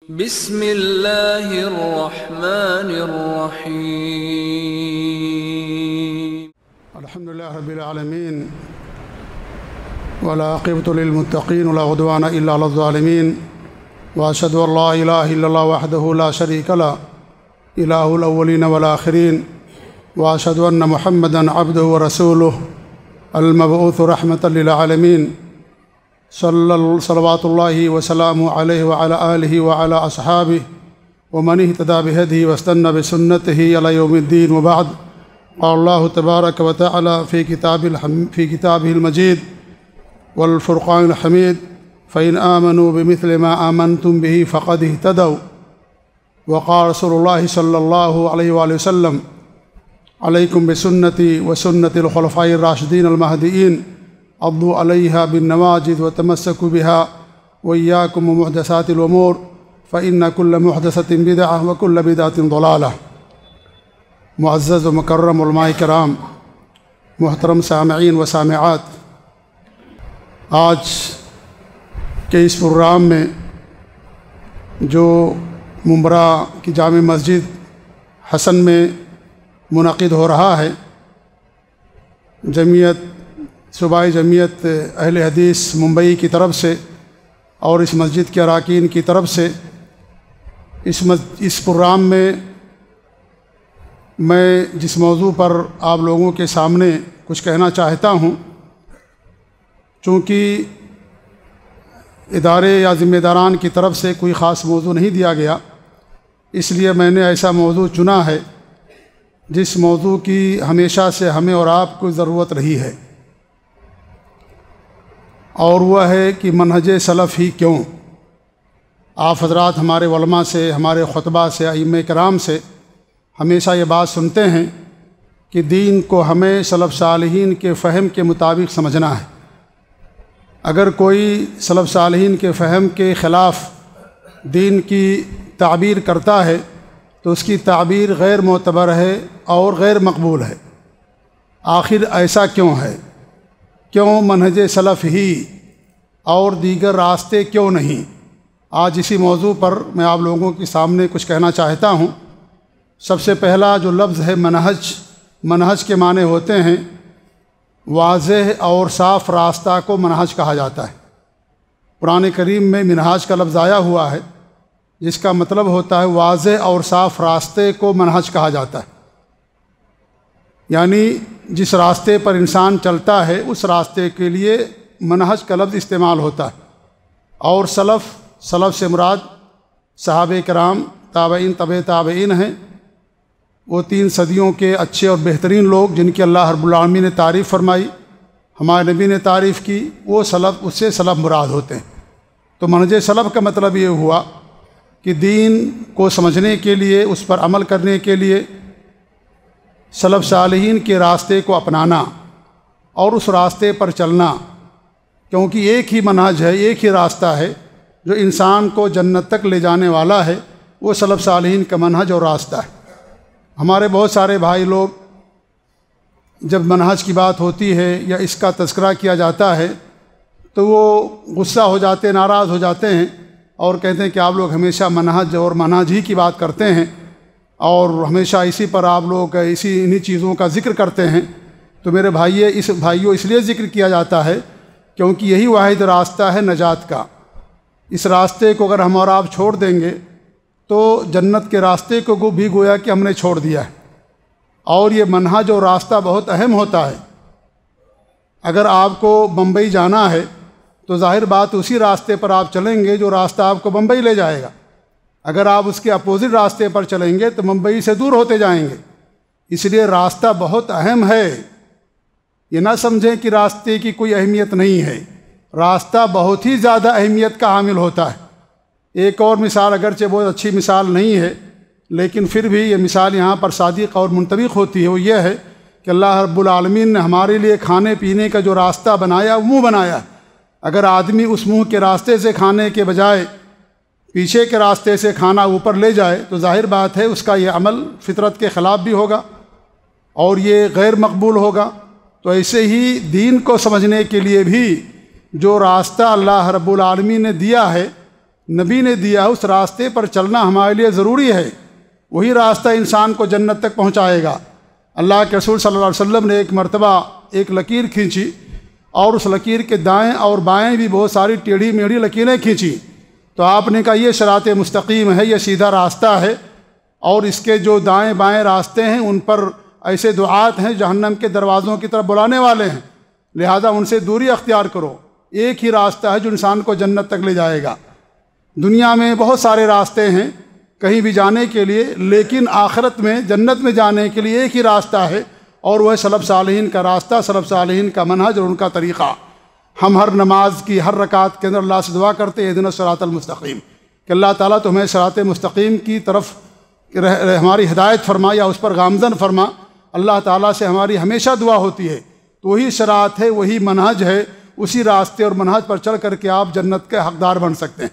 بسم اللہ الرحمن الرحیم الحمدللہ رب العالمین والعاقبۃ للمتقین ولا عدوان الا علی الظالمین واشهد ان لا الہ الا اللہ وحدہ لا شریک له الہ الاولین والآخرین واشهد ان محمدا عبدہ ورسولہ المبعوث رحمۃ للعالمین صلوات اللہ وسلام علیہ وعلی آلہ وعلی اصحابہ ومن اہتدی بہدیہ واستنى بسنتہ الی یوم الدین وبعد قال اللہ تبارک وتعالی فی کتابہ المجید والفرقان الحمید فإن آمنوا بمثل ما آمنتم به فقد اهتدوا وقال رسول اللہ صلی اللہ علیہ وآلہ وسلم علیکم بسنتی وسنت الخلفاء الراشدین المہدیین عضوا علیہا بالنواجذ وتمسکوا بها وإیاکم ومحدثات الأمور فإن كل محدثة بدعة وكل بدعة ضلالة۔ معزز و مکرم علماء کرام، محترم سامعین و سامعات، آج کے اس پروگرام میں جو ممبرا کی جامع مسجد حسن میں منعقد ہو رہا ہے، صوبائی جمعیت اہل حدیث ممبئی کی طرف سے اور اس مسجد کے اراکین کی طرف سے، اس پروگرام میں جس موضوع پر آپ لوگوں کے سامنے کچھ کہنا چاہتا ہوں، چونکہ ادارے یا ذمہ داران کی طرف سے کوئی خاص موضوع نہیں دیا گیا، اس لیے میں نے ایسا موضوع چنا ہے جس موضوع کی ہمیشہ سے ہمیں اور آپ کو ضرورت رہی ہے، اور وہ ہے کہ منہج سلف ہی کیوں۔ آپ حضرات ہمارے علماء سے، ہمارے خطبہ سے، ائمہ کرام سے ہمیشہ یہ بات سنتے ہیں کہ دین کو ہمیں سلف صالحین کے فہم کے مطابق سمجھنا ہے۔ اگر کوئی سلف صالحین کے فہم کے خلاف دین کی تعبیر کرتا ہے تو اس کی تعبیر غیر معتبر ہے اور غیر مقبول ہے۔ آخر ایسا کیوں ہے؟ کیوں منہج سلف ہی اور دیگر راستے کیوں نہیں؟ آج اسی موضوع پر میں آپ لوگوں کے سامنے کچھ کہنا چاہتا ہوں۔ سب سے پہلا جو لفظ ہے منہج کے معنی ہوتے ہیں واضح اور صاف راستہ کو منہج کہا جاتا ہے۔ قرآن کریم میں منہاج کا لفظ آیا ہوا ہے جس کا مطلب ہوتا ہے واضح اور صاف راستے کو منہج کہا جاتا ہے، یعنی جس راستے پر انسان چلتا ہے اس راستے کے لیے منہج کا لفظ استعمال ہوتا ہے۔ اور سلف سے مراد صحابہ کرام، تابعین، تبع تابعین ہیں، وہ 3 صدیوں کے اچھے اور بہترین لوگ جن کی اللہ رب العالمین نے تعریف فرمائی، ہمارے نبی نے تعریف کی، وہ سلف، اس سے سلف مراد ہوتے ہیں۔ تو منہج سلف کا مطلب یہ ہوا کہ دین کو سمجھنے کے لیے، اس پر عمل کرنے کے لیے سلف صالحین کے راستے کو اپنانا اور اس راستے پر چلنا، کیونکہ ایک ہی منہج ہے، ایک ہی راستہ ہے جو انسان کو جنت تک لے جانے والا ہے، وہ سلف صالحین کا منہج اور راستہ ہے۔ ہمارے بہت سارے بھائی لوگ جب منہج کی بات ہوتی ہے یا اس کا تذکرہ کیا جاتا ہے تو وہ غصہ ہو جاتے، ناراض ہو جاتے ہیں اور کہتے ہیں کہ آپ لوگ ہمیشہ منہج اور منہج ہی کی بات کرتے ہیں اور ہمیشہ اسی پر آپ لوگ انہی چیزوں کا ذکر کرتے ہیں۔ تو میرے بھائیوں اس لیے ذکر کیا جاتا ہے کیونکہ یہی واحد راستہ ہے نجات کا۔ اس راستے کو اگر ہم اور آپ چھوڑ دیں گے تو جنت کے راستے کو بھی گویا کہ ہم نے چھوڑ دیا ہے۔ اور یہ منہج اور راستہ بہت اہم ہوتا ہے۔ اگر آپ کو بمبئی جانا ہے تو ظاہر بات اسی راستے پر آپ چلیں گے جو راستہ آپ کو بمبئی لے جائے گا۔ اگر آپ اس کے اپوزٹ راستے پر چلیں گے تو ممبئی سے دور ہوتے جائیں گے۔ اس لیے راستہ بہت اہم ہے، یہ نہ سمجھیں کہ راستے کی کوئی اہمیت نہیں ہے، راستہ بہت ہی زیادہ اہمیت کا حامل ہوتا ہے۔ ایک اور مثال، اگرچہ بہت اچھی مثال نہیں ہے لیکن پھر بھی یہ مثال یہاں پر صادق اور منطبق ہوتی ہے، وہ یہ ہے کہ اللہ رب العالمین نے ہمارے لیے کھانے پینے کا جو راستہ بنایا، وہ منہ بنایا۔ اگر آدمی اس منہ کے راستے سے کھانے کے بجائے پیچھے کے راستے سے کھانا اوپر لے جائے تو ظاہر بات ہے اس کا یہ عمل فطرت کے خلاف بھی ہوگا اور یہ غیر مقبول ہوگا۔ تو ایسے ہی دین کو سمجھنے کے لیے بھی جو راستہ اللہ رب العالمین نے دیا ہے نبی نے دیا اس راستے پر چلنا ہمارے لیے ضروری ہے، وہی راستہ انسان کو جنت تک پہنچائے گا۔ اللہ کے رسول صلی اللہ علیہ وسلم نے ایک مرتبہ ایک لکیر کھینچی اور اس لکیر کے دائیں اور بائیں بھی بہت ساری ٹیڑھی میڑھی لکیریں کھینچی، تو آپ نے کہا یہ صراط مستقیم ہے، یہ سیدھا راستہ ہے، اور اس کے جو دائیں بائیں راستے ہیں ان پر ایسے دعات ہیں جہنم کے دروازوں کی طرف بلانے والے ہیں، لہذا ان سے دوری اختیار کرو۔ ایک ہی راستہ ہے جو انسان کو جنت تک لے جائے گا۔ دنیا میں بہت سارے راستے ہیں کہیں بھی جانے کے لیے، لیکن آخرت میں جنت میں جانے کے لیے ایک ہی راستہ ہے، اور وہ ہے سلف صالحین کا راستہ، سلف صالحین کا منہج اور ان کا طریقہ۔ ہم ہر نماز کی ہر رکعت کے اندر اللہ سے دعا کرتے ہیں اہدنا الصراط المستقیم، کہ اللہ تعالیٰ تمہیں صراط مستقیم کی طرف ہماری ہدایت فرما یا اس پر گامزن فرما۔ اللہ تعالیٰ سے ہماری ہمیشہ دعا ہوتی ہے، تو وہی صراط ہے، وہی منہج ہے، اسی راستے اور منہج پر چل کر کے آپ جنت کے حقدار بن سکتے ہیں۔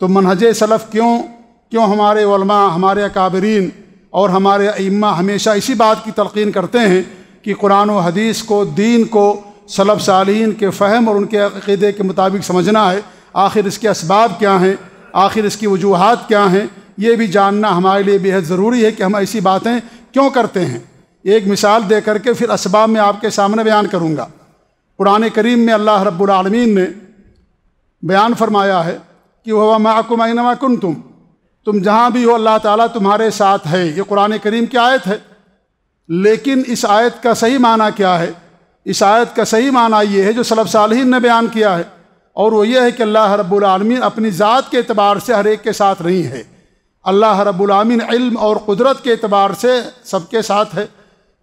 تو منہج سلف کیوں ہمارے علماء، ہمارے اکابرین اور ہمارے ائمہ ہمیشہ اسی بات کی تلقین کرتے ہیں کہ قرآن و حدیث کو، دین کو سلف صالحین کے فہم اور ان کے عقیدے کے مطابق سمجھنا ہے۔ آخر اس کے اسباب کیا ہیں، آخر اس کی وجوہات کیا ہیں، یہ بھی جاننا ہمارے لیے بے حد ضروری ہے کہ ہم ایسی باتیں کیوں کرتے ہیں۔ ایک مثال دے کر کے پھر اسباب میں آپ کے سامنے بیان کروں گا۔ قرآن کریم میں اللہ رب العالمین نے بیان فرمایا ہے کہ وَهُوَ مَعَكُمْ أَيْنَمَا كُنْتُمْ، تم جہاں بھی ہو اللہ تعالیٰ تمہارے ساتھ ہے۔ یہ قرآن کریم کی آیت ہے، لیکن اس آیت کا صحیح معنی کیا ہے؟ اس آیت کا صحیح معنی یہ ہے جو سلف صالحین نے بیان کیا ہے، اور وہ یہ ہے کہ اللہ رب العالمین اپنی ذات کے اعتبار سے ہر ایک کے ساتھ نہیں ہے۔ اللہ رب العالمین علم اور قدرت کے اعتبار سے سب کے ساتھ ہے،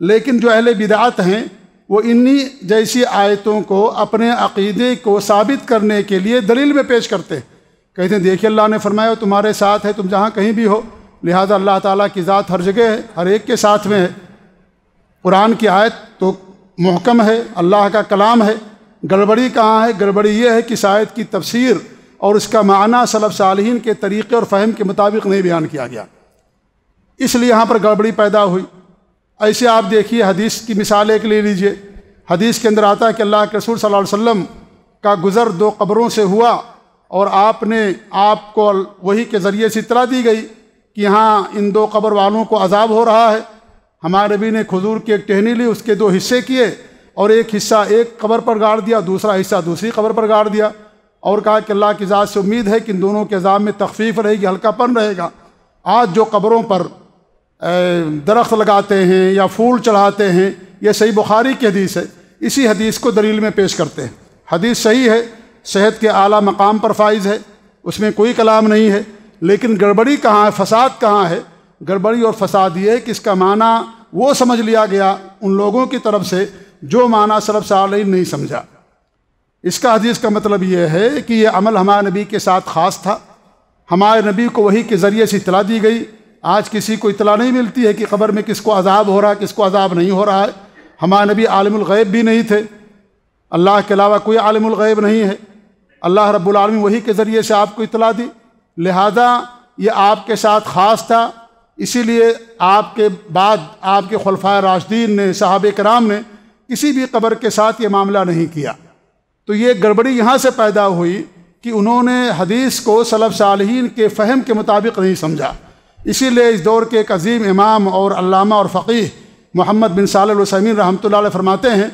لیکن جو اہل بدعت ہیں وہ انہی جیسی آیتوں کو اپنے عقیدے کو ثابت کرنے کے لیے دلیل میں پیش کرتے ہیں۔ کہتے ہیں دیکھیے اللہ نے فرمایا تمہارے ساتھ ہے، تم جہاں کہیں بھی ہو، لہذا اللہ تعالیٰ کی ذات ہر جگہ ہے، ہر ایک کے ساتھ میں ہے۔ قرآن کی آیت تو محکم ہے، اللہ کا کلام ہے، گڑبڑی کہاں ہے؟ گڑبڑی یہ ہے کہ اس آیت کی تفسیر اور اس کا معنی سلف صالحین کے طریقے اور فہم کے مطابق نہیں بیان کیا گیا، اس لیے یہاں پر گڑبڑی پیدا ہوئی۔ ایسے آپ دیکھیے حدیث کی مثال ایک لے لیجئے، حدیث کے اندر آتا ہے کہ اللہ کے رسول صلی اللہ علیہ وسلم کا گزر دو قبروں سے ہوا، اور آپ کو وحی کے ذریعے سے اطلاع دی گئی کہ یہاں ان دو قبر والوں کو عذاب ہو رہا ہے۔ ہمارے نبی نے کھجور کی ایک ٹہنی لی، اس کے دو حصے کیے، اور ایک حصہ ایک قبر پر گاڑ دیا، دوسرا حصہ دوسری قبر پر گاڑ دیا، اور کہا کہ اللہ کی ذات سے امید ہے کہ ان دونوں کے عذاب میں تخفیف رہے گی، ہلکا پن رہے گا۔ آج جو قبروں پر درخت لگاتے ہیں یا پھول چڑھاتے ہیں، یہ صحیح بخاری کی حدیث ہے، اسی حدیث کو دلیل میں پیش کرتے ہیں۔ حدیث صحیح ہے، صحت کے اعلیٰ مقام پر فائز ہے، اس میں کوئی کلام نہیں ہے، لیکن گڑبڑی کہاں ہے، فساد کہاں ہے؟ گڑبڑی اور فساد یہ ہے کہ اس کا معنی وہ سمجھ لیا گیا ان لوگوں کی طرف سے جو معنی سلف صالحین نہیں سمجھا۔ اس کا حدیث کا مطلب یہ ہے کہ یہ عمل ہمارے نبی کے ساتھ خاص تھا، ہمارے نبی کو وحی کے ذریعے سے اطلاع دی گئی۔ آج کسی کو اطلاع نہیں ملتی ہے کہ قبر میں کس کو عذاب ہو رہا ہے، کس کو عذاب نہیں ہو رہا ہے۔ ہمارے نبی عالم الغیب بھی نہیں تھے، اللہ کے علاوہ کوئی عالم الغیب نہیں ہے، اللہ رب العالمین وحی کے ذریعے سے آپ کو اطلاع دی، لہذا یہ آپ کے ساتھ خاص تھا۔ اسی لیے آپ کے بعد آپ کے خلفائے راشدین نے، صحابہ کرام نے کسی بھی قبر کے ساتھ یہ معاملہ نہیں کیا۔ تو یہ گڑبڑی یہاں سے پیدا ہوئی کہ انہوں نے حدیث کو سلف صالحین کے فہم کے مطابق نہیں سمجھا۔ اسی لیے اس دور کے ایک عظیم امام اور علامہ اور فقیہ محمد بن صالح العثیمین رحمۃ اللہ علیہ فرماتے ہیں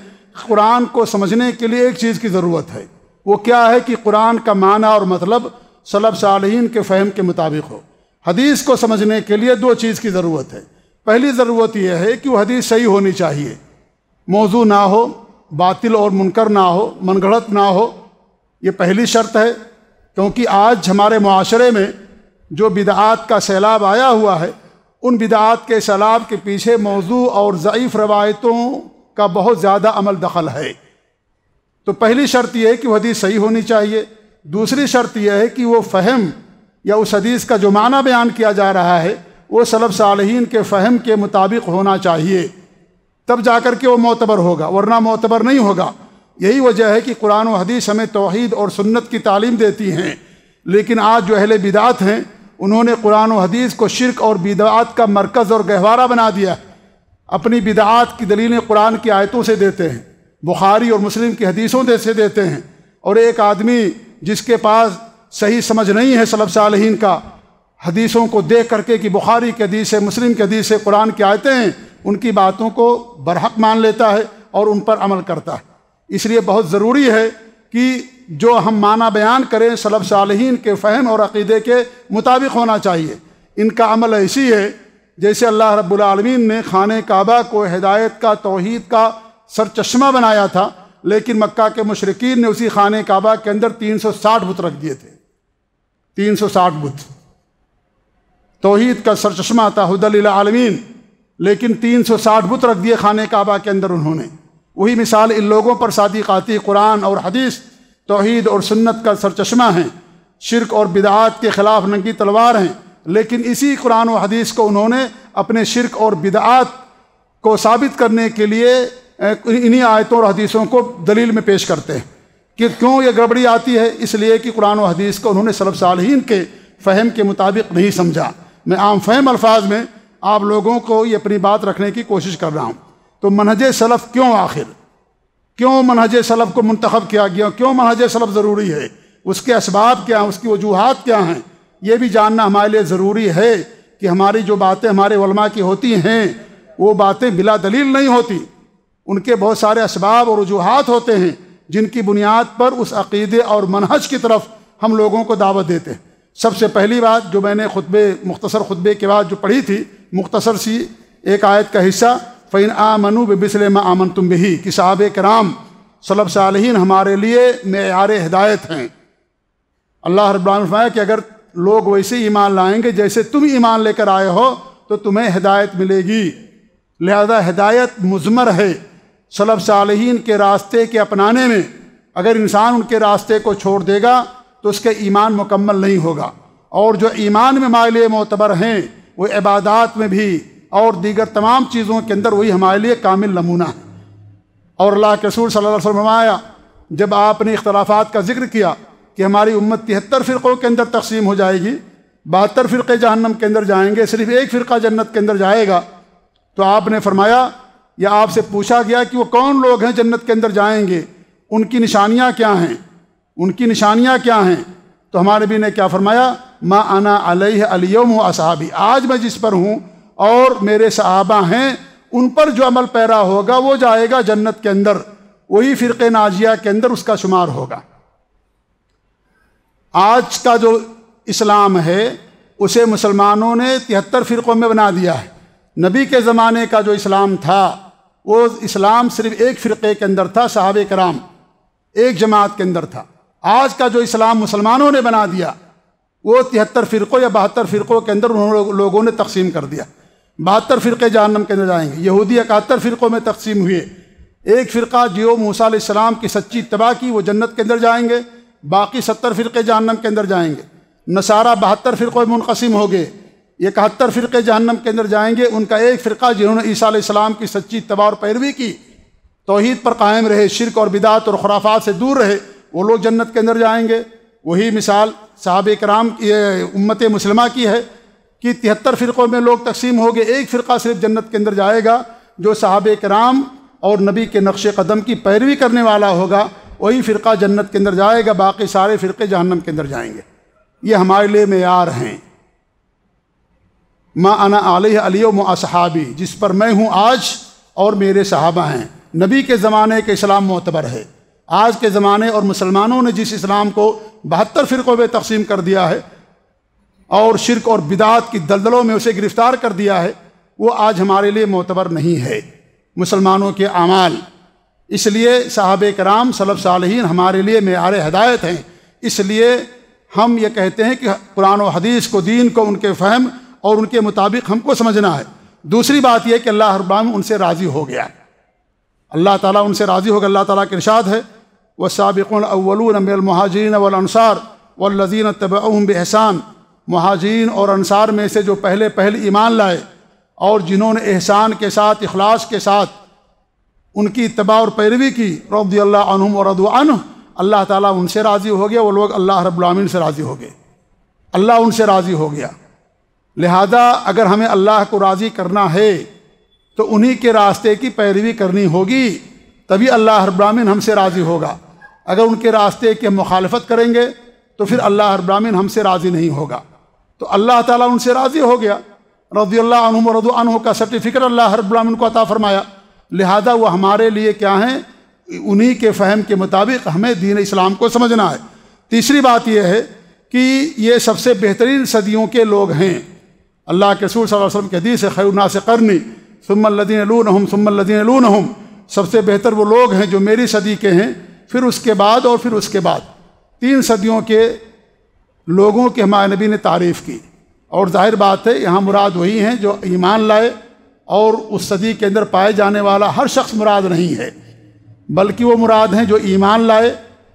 قرآن کو سمجھنے کے لیے ایک چیز کی ضرورت ہے، وہ کیا ہے کہ قرآن کا معنی اور مطلب سلف صالحین کے فہم کے مطابق ہو۔ حدیث کو سمجھنے کے لیے دو چیز کی ضرورت ہے۔ پہلی ضرورت یہ ہے کہ وہ حدیث صحیح ہونی چاہیے، موضوع نہ ہو، باطل اور منکر نہ ہو، من گھڑت نہ ہو، یہ پہلی شرط ہے۔ کیونکہ آج ہمارے معاشرے میں جو بدعات کا سیلاب آیا ہوا ہے، ان بدعات کے سیلاب کے پیچھے موضوع اور ضعیف روایتوں کا بہت زیادہ عمل دخل ہے۔ تو پہلی شرط یہ ہے کہ وہ حدیث صحیح ہونی چاہیے۔ دوسری شرط یہ ہے کہ وہ فہم یا اس حدیث کا جو معنی بیان کیا جا رہا ہے وہ سلف صالحین کے فہم کے مطابق ہونا چاہیے، تب جا کر کے وہ معتبر ہوگا، ورنہ معتبر نہیں ہوگا۔ یہی وجہ ہے کہ قرآن و حدیث ہمیں توحید اور سنت کی تعلیم دیتی ہیں، لیکن آج جو اہل بدعت ہیں انہوں نے قرآن و حدیث کو شرک اور بدعات کا مرکز اور گہوارہ بنا دیا ہے۔ اپنی بدعات کی دلیلیں قرآن کی آیتوں سے دیتے ہیں، بخاری اور مسلم کی حدیثوں سے دیتے ہیں، اور ایک آدمی جس کے پاس صحیح سمجھ نہیں ہے سلف صالحین کا حدیثوں کو دیکھ کر کے کہ بخاری کی حدیث ہے، مسلم کی حدیث ہے، قرآن کی آیتیں ہیں، ان کی باتوں کو برحق مان لیتا ہے اور ان پر عمل کرتا ہے۔ اس لیے بہت ضروری ہے کہ جو ہم معنی بیان کریں سلف صالحین کے فہم اور عقیدے کے مطابق ہونا چاہیے۔ ان کا عمل ایسی ہے جیسے اللہ رب العالمین نے خانہ کعبہ کو ہدایت کا، توحید کا سرچشمہ بنایا تھا، لیکن مکہ کے مشرکین نے اسی خانہ کعبہ کے اندر 360 بت رکھ دیے تھے۔ 360 بت توحید کا سرچشمہ تھا، ہدی للعالمین، لیکن 360 بت رکھ دیے خانہ کعبہ کے اندر انہوں نے۔ وہی مثال ان لوگوں پر صادق آتی قرآن اور حدیث توحید اور سنت کا سرچشمہ ہیں، شرک اور بدعات کے خلاف ننگی تلوار ہیں، لیکن اسی قرآن و حدیث کو انہوں نے اپنے شرک اور بدعات کو ثابت کرنے کے لیے انہی آیتوں اور حدیثوں کو دلیل میں پیش کرتے ہیں کہ کیوں یہ گڑبڑی آتی ہے، اس لیے کہ قرآن و حدیث کو انہوں نے سلف صالحین کے فہم کے مطابق نہیں سمجھا۔ میں عام فہم الفاظ میں آپ لوگوں کو یہ اپنی بات رکھنے کی کوشش کر رہا ہوں۔ تو منہج سلف کیوں، آخر کیوں منہج سلف کو منتخب کیا گیا، کیوں منہج سلف ضروری ہے، اس کے اسباب کیا ہیں، اس کی وجوہات کیا ہیں، یہ بھی جاننا ہمارے لیے ضروری ہے کہ ہماری جو باتیں ہمارے علماء کی ہوتی ہیں وہ باتیں بلا دلیل نہیں ہوتی، ان کے بہت سارے اسباب اور وجوہات ہوتے ہیں جن کی بنیاد پر اس عقیدے اور منہج کی طرف ہم لوگوں کو دعوت دیتے ہیں۔ سب سے پہلی بات جو میں نے مختصر خطبے کے بعد جو پڑھی تھی، مختصر سی ایک آیت کا حصہ، فَإِنْ آمَنُوا بِمِثْلِ مَا آمَنْتُمْ بِهِ، کہ صحابہ کرام سلف صالحین ہمارے لیے معیار ہدایت ہیں۔ اللہ رب العالمین نے فرمایا کہ اگر لوگ ویسے ایمان لائیں گے جیسے تم ایمان لے کر آئے ہو تو تمہیں ہدایت ملے گی۔ لہذا ہدایت مضمر ہے سلف صالحین کے راستے کے اپنانے میں۔ اگر انسان ان کے راستے کو چھوڑ دے گا تو اس کے ایمان مکمل نہیں ہوگا، اور جو ایمان میں ہمارے لیے معتبر ہیں وہ عبادات میں بھی اور دیگر تمام چیزوں کے اندر وہی ہمارے لیے کامل نمونہ ہے۔ اور اللہ کے رسول صلی اللہ علیہ وسلم فرمایا، جب آپ نے اختلافات کا ذکر کیا کہ ہماری امت 73 فرقوں کے اندر تقسیم ہو جائے گی، 72 فرقے جہنم کے اندر جائیں گے، صرف ایک فرقہ جنت کے اندر جائے گا، تو آپ نے فرمایا، یا آپ سے پوچھا گیا کہ وہ کون لوگ ہیں جنت کے اندر جائیں گے، ان کی نشانیاں کیا ہیں، ان کی نشانیاں کیا ہیں؟ تو ہمارے نبی نے کیا فرمایا، ما انا علیہ الیوم و اصحابی، آج میں جس پر ہوں اور میرے صحابہ ہیں ان پر جو عمل پیرا ہوگا وہ جائے گا جنت کے اندر، وہی فرقہ ناجیہ کے اندر اس کا شمار ہوگا۔ آج کا جو اسلام ہے اسے مسلمانوں نے 73 فرقوں میں بنا دیا ہے۔ نبی کے زمانے کا جو اسلام تھا وہ اسلام صرف ایک فرقے کے اندر تھا، صحابہ کرام ایک جماعت کے اندر تھا۔ آج کا جو اسلام مسلمانوں نے بنا دیا وہ 73 فرقوں یا 72 فرقوں کے اندر انہوں لوگوں نے تقسیم کر دیا۔ 72 فرقے جہنم کے اندر جائیں گے۔ یہودی 71 فرقوں میں تقسیم ہوئے، ایک فرقہ جو موسیٰ علیہ السلام کی سچی اتباع کی وہ جنت کے اندر جائیں گے، باقی 70 فرقے جہنم کے اندر جائیں گے۔ نصارہ 72 فرقوں میں منقسم ہو گئے، 71 فرقے جہنم کے اندر جائیں گے۔ ان کا ایک فرقہ جنہوں نے عیسیٰ علیہ السلام کی سچی اتباع اور پیروی کی، توحید پر قائم رہے، شرک اور بدعت اور خرافات سے دور رہے، وہ لوگ جنت کے اندر جائیں گے۔ وہی مثال صحابہ کرام کی امت مسلمہ کی ہے کہ 73 فرقوں میں لوگ تقسیم ہو گئے، ایک فرقہ صرف جنت کے اندر جائے گا جو صحابہ کرام اور نبی کے نقش قدم کی پیروی کرنے والا ہوگا، وہی فرقہ جنت کے اندر جائے گا، باقی سارے فرقے جہنم کے اندر جائیں گے۔ یہ ہمارے لیے معیار ہیں۔ ما انا علیہ الیوم و اصحابی، جس پر میں ہوں آج اور میرے صحابہ ہیں۔ نبی کے زمانے کے اسلام معتبر ہے۔ آج کے زمانے اور مسلمانوں نے جس اسلام کو 72 فرقوں میں تقسیم کر دیا ہے اور شرک اور بدعات کی دلدلوں میں اسے گرفتار کر دیا ہے، وہ آج ہمارے لیے معتبر نہیں ہے مسلمانوں کے اعمال۔ اس لیے صحابہ کرام سلف صالحین ہمارے لیے معیار ہدایت ہیں۔ اس لیے ہم یہ کہتے ہیں کہ قرآن و حدیث کو، دین کو ان کے فہم اور ان کے مطابق ہم کو سمجھنا ہے۔ دوسری بات یہ کہ اللہ رب العالمین ان سے راضی ہو گیا، اللہ تعالیٰ ان سے راضی ہو گیا۔ اللہ تعالیٰ کا ارشاد ہے، والسابقون الاولون من المہاجرین والانصار والذین اتبعوہم بإحسان، مہاجرین اور انصار میں سے جو پہلے ایمان لائے اور جنہوں نے احسان کے ساتھ، اخلاص کے ساتھ ان کی اتباع اور پیروی کی، رضی اللہ عنہم ورضوا عنہ، اللہ تعالیٰ ان سے راضی ہو گیا، وہ لوگ اللہ رب العالمین سے راضی ہو گئے، اللہ ان سے راضی ہو گیا۔ لہذا اگر ہمیں اللہ کو راضی کرنا ہے تو انہی کے راستے کی پیروی کرنی ہوگی، تبھی اللہ رب العالمین ہم سے راضی ہوگا۔ اگر ان کے راستے کی ہم مخالفت کریں گے تو پھر اللہ رب العالمین ہم سے راضی نہیں ہوگا۔ تو اللہ تعالیٰ ان سے راضی ہو گیا، رضی اللہ عنہم ورضوا عنہ کا سرٹیفکیٹ اللہ رب العالمین کو عطا فرمایا، لہذا وہ ہمارے لیے کیا ہیں، انہی کے فہم کے مطابق ہمیں دین اسلام کو سمجھنا ہے۔ تیسری بات یہ ہے کہ یہ سب سے بہترین صدیوں کے لوگ ہیں۔ اللہ کے رسول صلی اللہ علیہ وسلم کی حدیث ہے، خیر الناس قرنی ثم الذین یلونہم ثم الذین یلونہم، سب سے بہتر وہ لوگ ہیں جو میری صدی کے ہیں، پھر اس کے بعد اور پھر اس کے بعد۔ 3 صدیوں کے لوگوں کے ہمارے نبی نے تعریف کی، اور ظاہر بات ہے یہاں مراد وہی ہیں جو ایمان لائے، اور اس صدی کے اندر پائے جانے والا ہر شخص مراد نہیں ہے، بلکہ وہ مراد ہیں جو ایمان لائے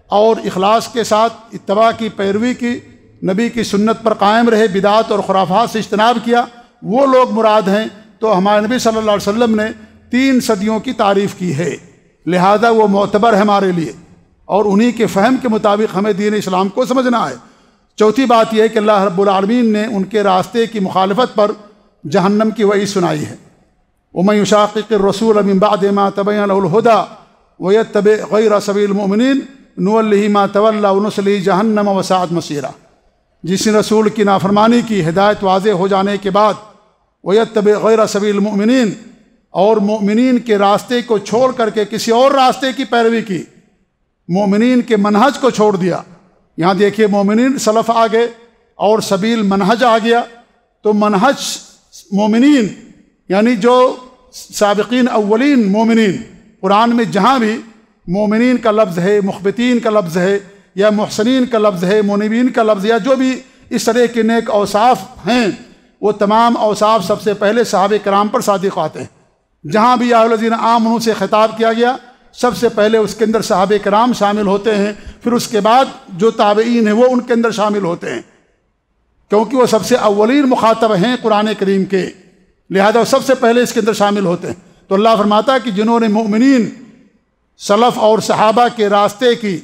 اور اخلاص کے ساتھ اتباع کی، پیروی کی، نبی کی سنت پر قائم رہے، بدعات اور خرافات سے اجتناب کیا، وہ لوگ مراد ہیں۔ تو ہمارے نبی صلی اللہ علیہ وسلم نے 3 صدیوں کی تعریف کی ہے، لہذا وہ معتبر ہے ہمارے لیے، اور انہی کے فہم کے مطابق ہمیں دین اسلام کو سمجھنا ہے۔ چوتھی بات یہ ہے کہ اللہ رب العالمین نے ان کے راستے کی مخالفت پر جہنم کی وعید سنائی ہے۔ وَمَن يُشَاقِقِ الرَّسُولَ مِن بَعْدِ مَا تَبَيَّنَ لَهُ الْهُدَىٰ وَيَتَّبِعْ غَيْرَ سَبِيلِ الْمُؤْمِنِينَ نُوَلِّهِ مَا تَوَلَّىٰ وَنُصْلِهِ جَهَنَّمَ وَسَاءَتْ مَصِيرًا، جس نے رسول کی نافرمانی کی، ہدایت واضح ہو جانے کے بعد، وَيَتَّبِعْ غَيْرَ سَبِيلِ الْمُؤْمِنِينَ، اور مومنین کے راستے کو چھوڑ کر کے کسی اور راستے کی پیروی کی، مومنین کے منہج کو چھوڑ دیا۔ یہاں دیکھیے مومنین سلف آ گئے اور سبیل منہج آ گیا، تو منہج مومنین یعنی جو سابقین اولین مومنین، قرآن میں جہاں بھی مومنین کا لفظ ہے، مخبتین کا لفظ ہے، یا محسنین کا لفظ ہے، منیبین کا لفظ، یا جو بھی اس طرح کے نیک اوصاف ہیں، وہ تمام اوصاف سب سے پہلے صحابہ کرام پر صادق آتے ہیں۔ جہاں بھی یا ایھا الذین آمنوا سے خطاب کیا گیا، سب سے پہلے اس کے اندر صحابہ کرام شامل ہوتے ہیں، پھر اس کے بعد جو تابعین ہیں وہ ان کے اندر شامل ہوتے ہیں، کیونکہ وہ سب سے اولین مخاطب ہیں قرآن کریم کے، لہذا وہ سب سے پہلے اس کے اندر شامل ہوتے ہیں۔ تو اللہ فرماتا ہے کہ جنہوں نے مؤمنین، سلف اور صحابہ کے راستے کی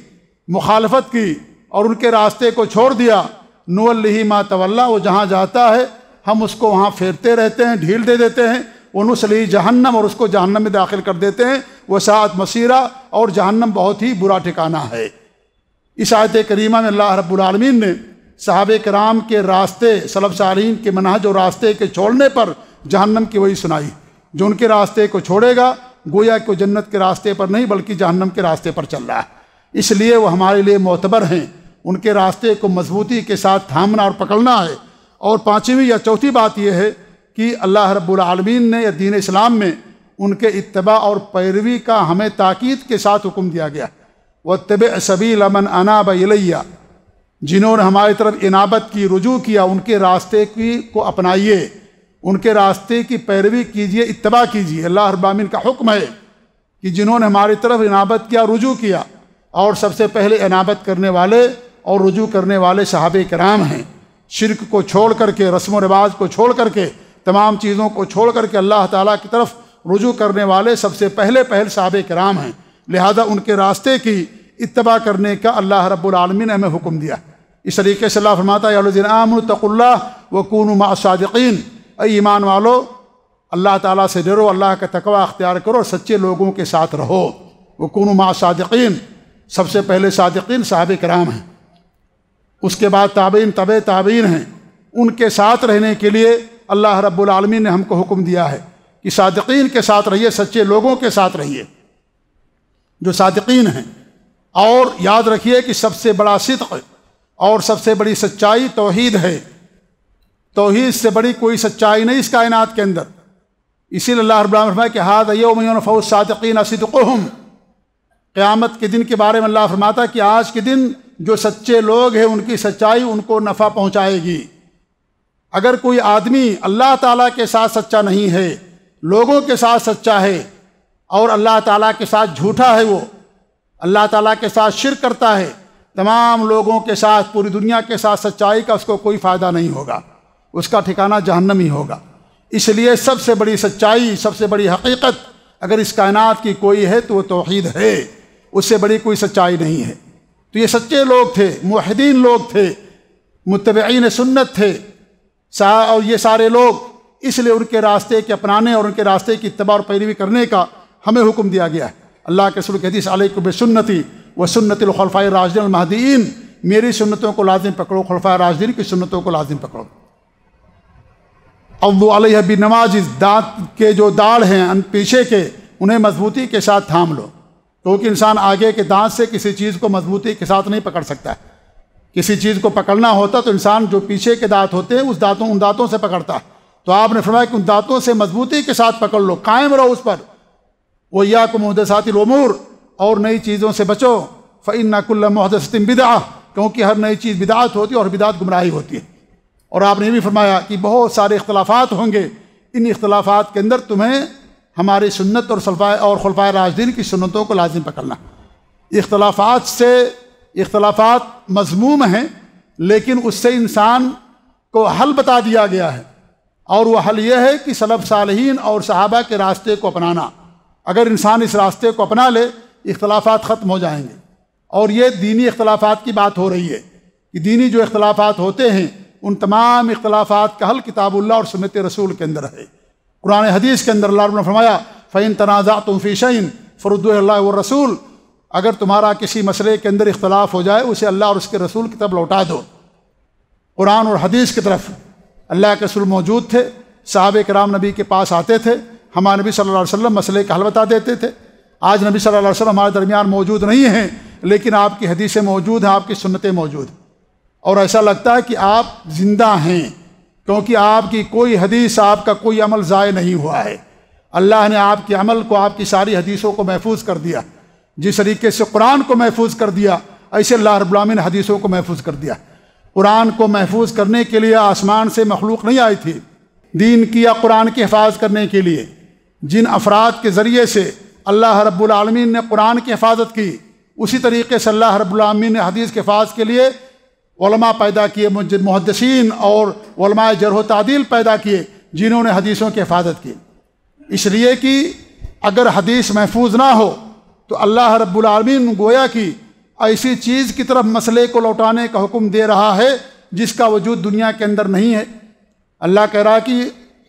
مخالفت کی اور ان کے راستے کو چھوڑ دیا، نُوَلِّهِ مَا تَوَلَّىٰ، وہ جہاں جاتا ہے ہم اس کو وہاں پھیرتے رہتے ہیں، ڈھیل دے دیتے ہیں، وَنُصْلِهِ جہنم، اور اس کو جہنم میں داخل کر دیتے ہیں، وَسَاءَتْ مَصِيرًا، اور جہنم بہت ہی برا ٹھکانہ ہے۔ اس آیت کریمہ میں اللہ رب العالمین نے صحابہ کرام کے راستے، سلف صالحین کے منہج اور راستے کے چھوڑنے پر جہنم کی وہی سنائی۔ جو ان کے راستے کو چھوڑے گا گویا کہ جنت کے راستے پر نہیں بلکہ جہنم کے راستے پر چل رہا ہے، اس لیے وہ ہمارے لیے معتبر ہیں، ان کے راستے کو مضبوطی کے ساتھ تھامنا اور پکڑنا ہے۔ اور 5ویں یا چوتھی بات یہ ہے کہ اللہ رب العالمین نے یا دین اسلام میں ان کے اتباع اور پیروی کا ہمیں تاکید کے ساتھ حکم دیا گیا، وَاتَّبِعْ سَبِيلَ مَنْ أَنَابَ إِلَيَّ، جنہوں نے ہماری طرف انابت کی، رجوع کیا، ان کے راستے کو اپنائیے، ان کے راستے کی پیروی کیجیے، اتباع کیجیے۔ اللہ رب العالمین کا حکم ہے کہ جنہوں نے ہماری طرف انابت کیا، رجوع کیا، اور سب سے پہلے انابت کرنے والے اور رجوع کرنے والے صحابہ کرام ہیں۔ شرک کو چھوڑ کر کے، رسم و رواج کو چھوڑ کر کے، تمام چیزوں کو چھوڑ کر کے اللہ تعالیٰ کی طرف رجوع کرنے والے سب سے پہلے صحابہ کرام ہیں، لہذا ان کے راستے کی اتباع کرنے کا اللہ رب العالمین نے ہمیں حکم دیا۔ اس طریقے سے اللہ فرماتا ہے، یا الذین آمنوا اتقوا اللہ وکونوا مع الصادقین، اے ایمان والو اللہ تعالیٰ سے ڈرو، اللہ کا تقوی اختیار کرو اور سچے لوگوں کے ساتھ رہو۔ وکونوا مع الصادقین، سب سے پہلے صادقین صحابہ کرام ہیں، اس کے بعد تابعین، تبع تابعین ہیں، ان کے ساتھ رہنے کے لیے اللہ رب العالمین نے ہم کو حکم دیا ہے کہ صادقین کے ساتھ رہیے، سچے لوگوں کے ساتھ رہیے جو صادقین ہیں۔ اور یاد رکھیے کہ سب سے بڑا صدق اور سب سے بڑی سچائی توحید ہے، توحید سے بڑی کوئی سچائی نہیں اس کائنات کے اندر۔ اسی لیے اللہ رب العالمین نے فرمایا کہ ھذا یوم ینفع الصادقین صدقہم، قیامت کے دن کے بارے میں اللہ فرماتا ہے کہ آج کے دن جو سچے لوگ ہیں ان کی سچائی ان کو نفع پہنچائے گی۔ اگر کوئی آدمی اللہ تعالیٰ کے ساتھ سچا نہیں ہے، لوگوں کے ساتھ سچا ہے، اور اللہ تعالیٰ کے ساتھ جھوٹا ہے، وہ اللہ تعالیٰ کے ساتھ شرک کرتا ہے، تمام لوگوں کے ساتھ، پوری دنیا کے ساتھ سچائی کا اس کو کوئی فائدہ نہیں ہوگا، اس کا ٹھکانہ جہنم ہی ہوگا۔ اس لیے سب سے بڑی سچائی، سب سے بڑی حقیقت اگر اس کائنات کی کوئی ہے تو وہ توحید ہے، اس سے بڑی کوئی سچائی نہیں ہے۔ تو یہ سچے لوگ تھے، موحدین لوگ تھے، متبعین سنت تھے، اور یہ سارے لوگ، اس لیے ان کے راستے کے اپنانے اور ان کے راستے کی اتباع اور پیروی کرنے کا ہمیں حکم دیا گیا ہے۔ اللہ کے رسول کی حدیث، علیکم بسنتی و سنت الخلفاء الراشدین المہدیین، میری سنتوں کو لازم پکڑو، خلفائے راشدین کی سنتوں کو لازم پکڑو۔ عضوا علیہ بالنواجذ، دانت کے جو داڑھ ہیں پیچھے کے، انہیں مضبوطی کے ساتھ تھام لو، کیونکہ انسان آگے کے دانت سے کسی چیز کو مضبوطی کے ساتھ نہیں پکڑ سکتا ہے۔ کسی چیز کو پکڑنا ہوتا تو انسان جو پیچھے کے دانت ہوتے ہیں ان دانتوں سے پکڑتا ہے۔ تو آپ نے فرمایا کہ ان دانتوں سے مضبوطی کے ساتھ پکڑ لو، قائم رہو اس پر۔ وَإِيَّاكُمْ مُحْدَثَاتِ الْأُمُورِ، اور نئی چیزوں سے بچو۔ فَإِنَّ كُلَّ مُحْدَثَةٍ بِدْعَةٍ، کیونکہ ہر نئی چیز بدعت ہوتی ہے اور بدعت گمراہی ہوتی ہے۔ اور آپ نے یہ بھی فرمایا کہ بہت سارے اختلافات ہوں گے، ان اختلافات کے اندر تمہیں ہماری سنت اور خلفائے راشدین کی سنتوں کو لازم پکڑنا۔ اختلافات مذموم ہیں، لیکن اس سے انسان کو حل بتا دیا گیا ہے، اور وہ حل یہ ہے کہ سلف صالحین اور صحابہ کے راستے کو اپنانا۔ اگر انسان اس راستے کو اپنا لے، اختلافات ختم ہو جائیں گے۔ اور یہ دینی اختلافات کی بات ہو رہی ہے کہ دینی جو اختلافات ہوتے ہیں، ان تمام اختلافات کا حل کتاب اللہ اور سنت رسول کے اندر ہے۔ قرآن حدیث کے اندر اللہ رب نے فرمایا فَإِن تَنَازَعْتُمْ فِي شَيْءٍ فَرُدُّوهُ إِلَى اللَّهِ وَالرَّسُولِ، اگر تمہارا کسی مسئلے کے اندر اختلاف ہو جائے، اسے اللہ اور اس کے رسول کی طرف لوٹا دو۔ قرآن اور حدیث کی طرف اللہ کے رسول موجود تھے، صحابہ کرام نبی کے پاس آتے تھے، ہمارے نبی صلی اللہ علیہ وسلم مسئلے کا حل بتا دیتے تھے۔ آج نبی صلی اللہ علیہ وسلم ہمارے درمیان موجود نہیں ہیں، لیکن آپ کی حدیثیں موجود ہیں، آپ کی سنتیں موجود ہیں، اور ایسا لگتا ہے کہ آپ زندہ ہیں، کیونکہ آپ کی کوئی حدیث، آپ کا کوئی عمل ضائع نہیں ہوا ہے۔ اللہ نے آپ کے عمل کو، آپ کی ساری حدیثوں کو محفوظ کر دیا۔ جس طریقے سے قرآن کو محفوظ کر دیا، ایسے اللہ رب العالمین نے حدیثوں کو محفوظ کر دیا۔ قرآن کو محفوظ کرنے کے لیے آسمان سے مخلوق نہیں آئی تھی، دین کی یا قرآن کی حفاظت کرنے کے لیے جن افراد کے ذریعے سے اللہ رب العالمین نے قرآن کی حفاظت کی، اسی طریقے سے اللہ رب العالمین نے حدیث کی حفاظت کے لیے علماء پیدا کیے، محدثین اور علماء جرح و تعدیل پیدا کیے، جنہوں نے حدیثوں کی حفاظت کی۔ اس لیے کہ اگر حدیث محفوظ نہ ہو تو اللہ رب العالمین گویا کہ ایسی چیز کی طرف مسئلے کو لوٹانے کا حکم دے رہا ہے جس کا وجود دنیا کے اندر نہیں ہے۔ اللہ کہہ رہا ہے کہ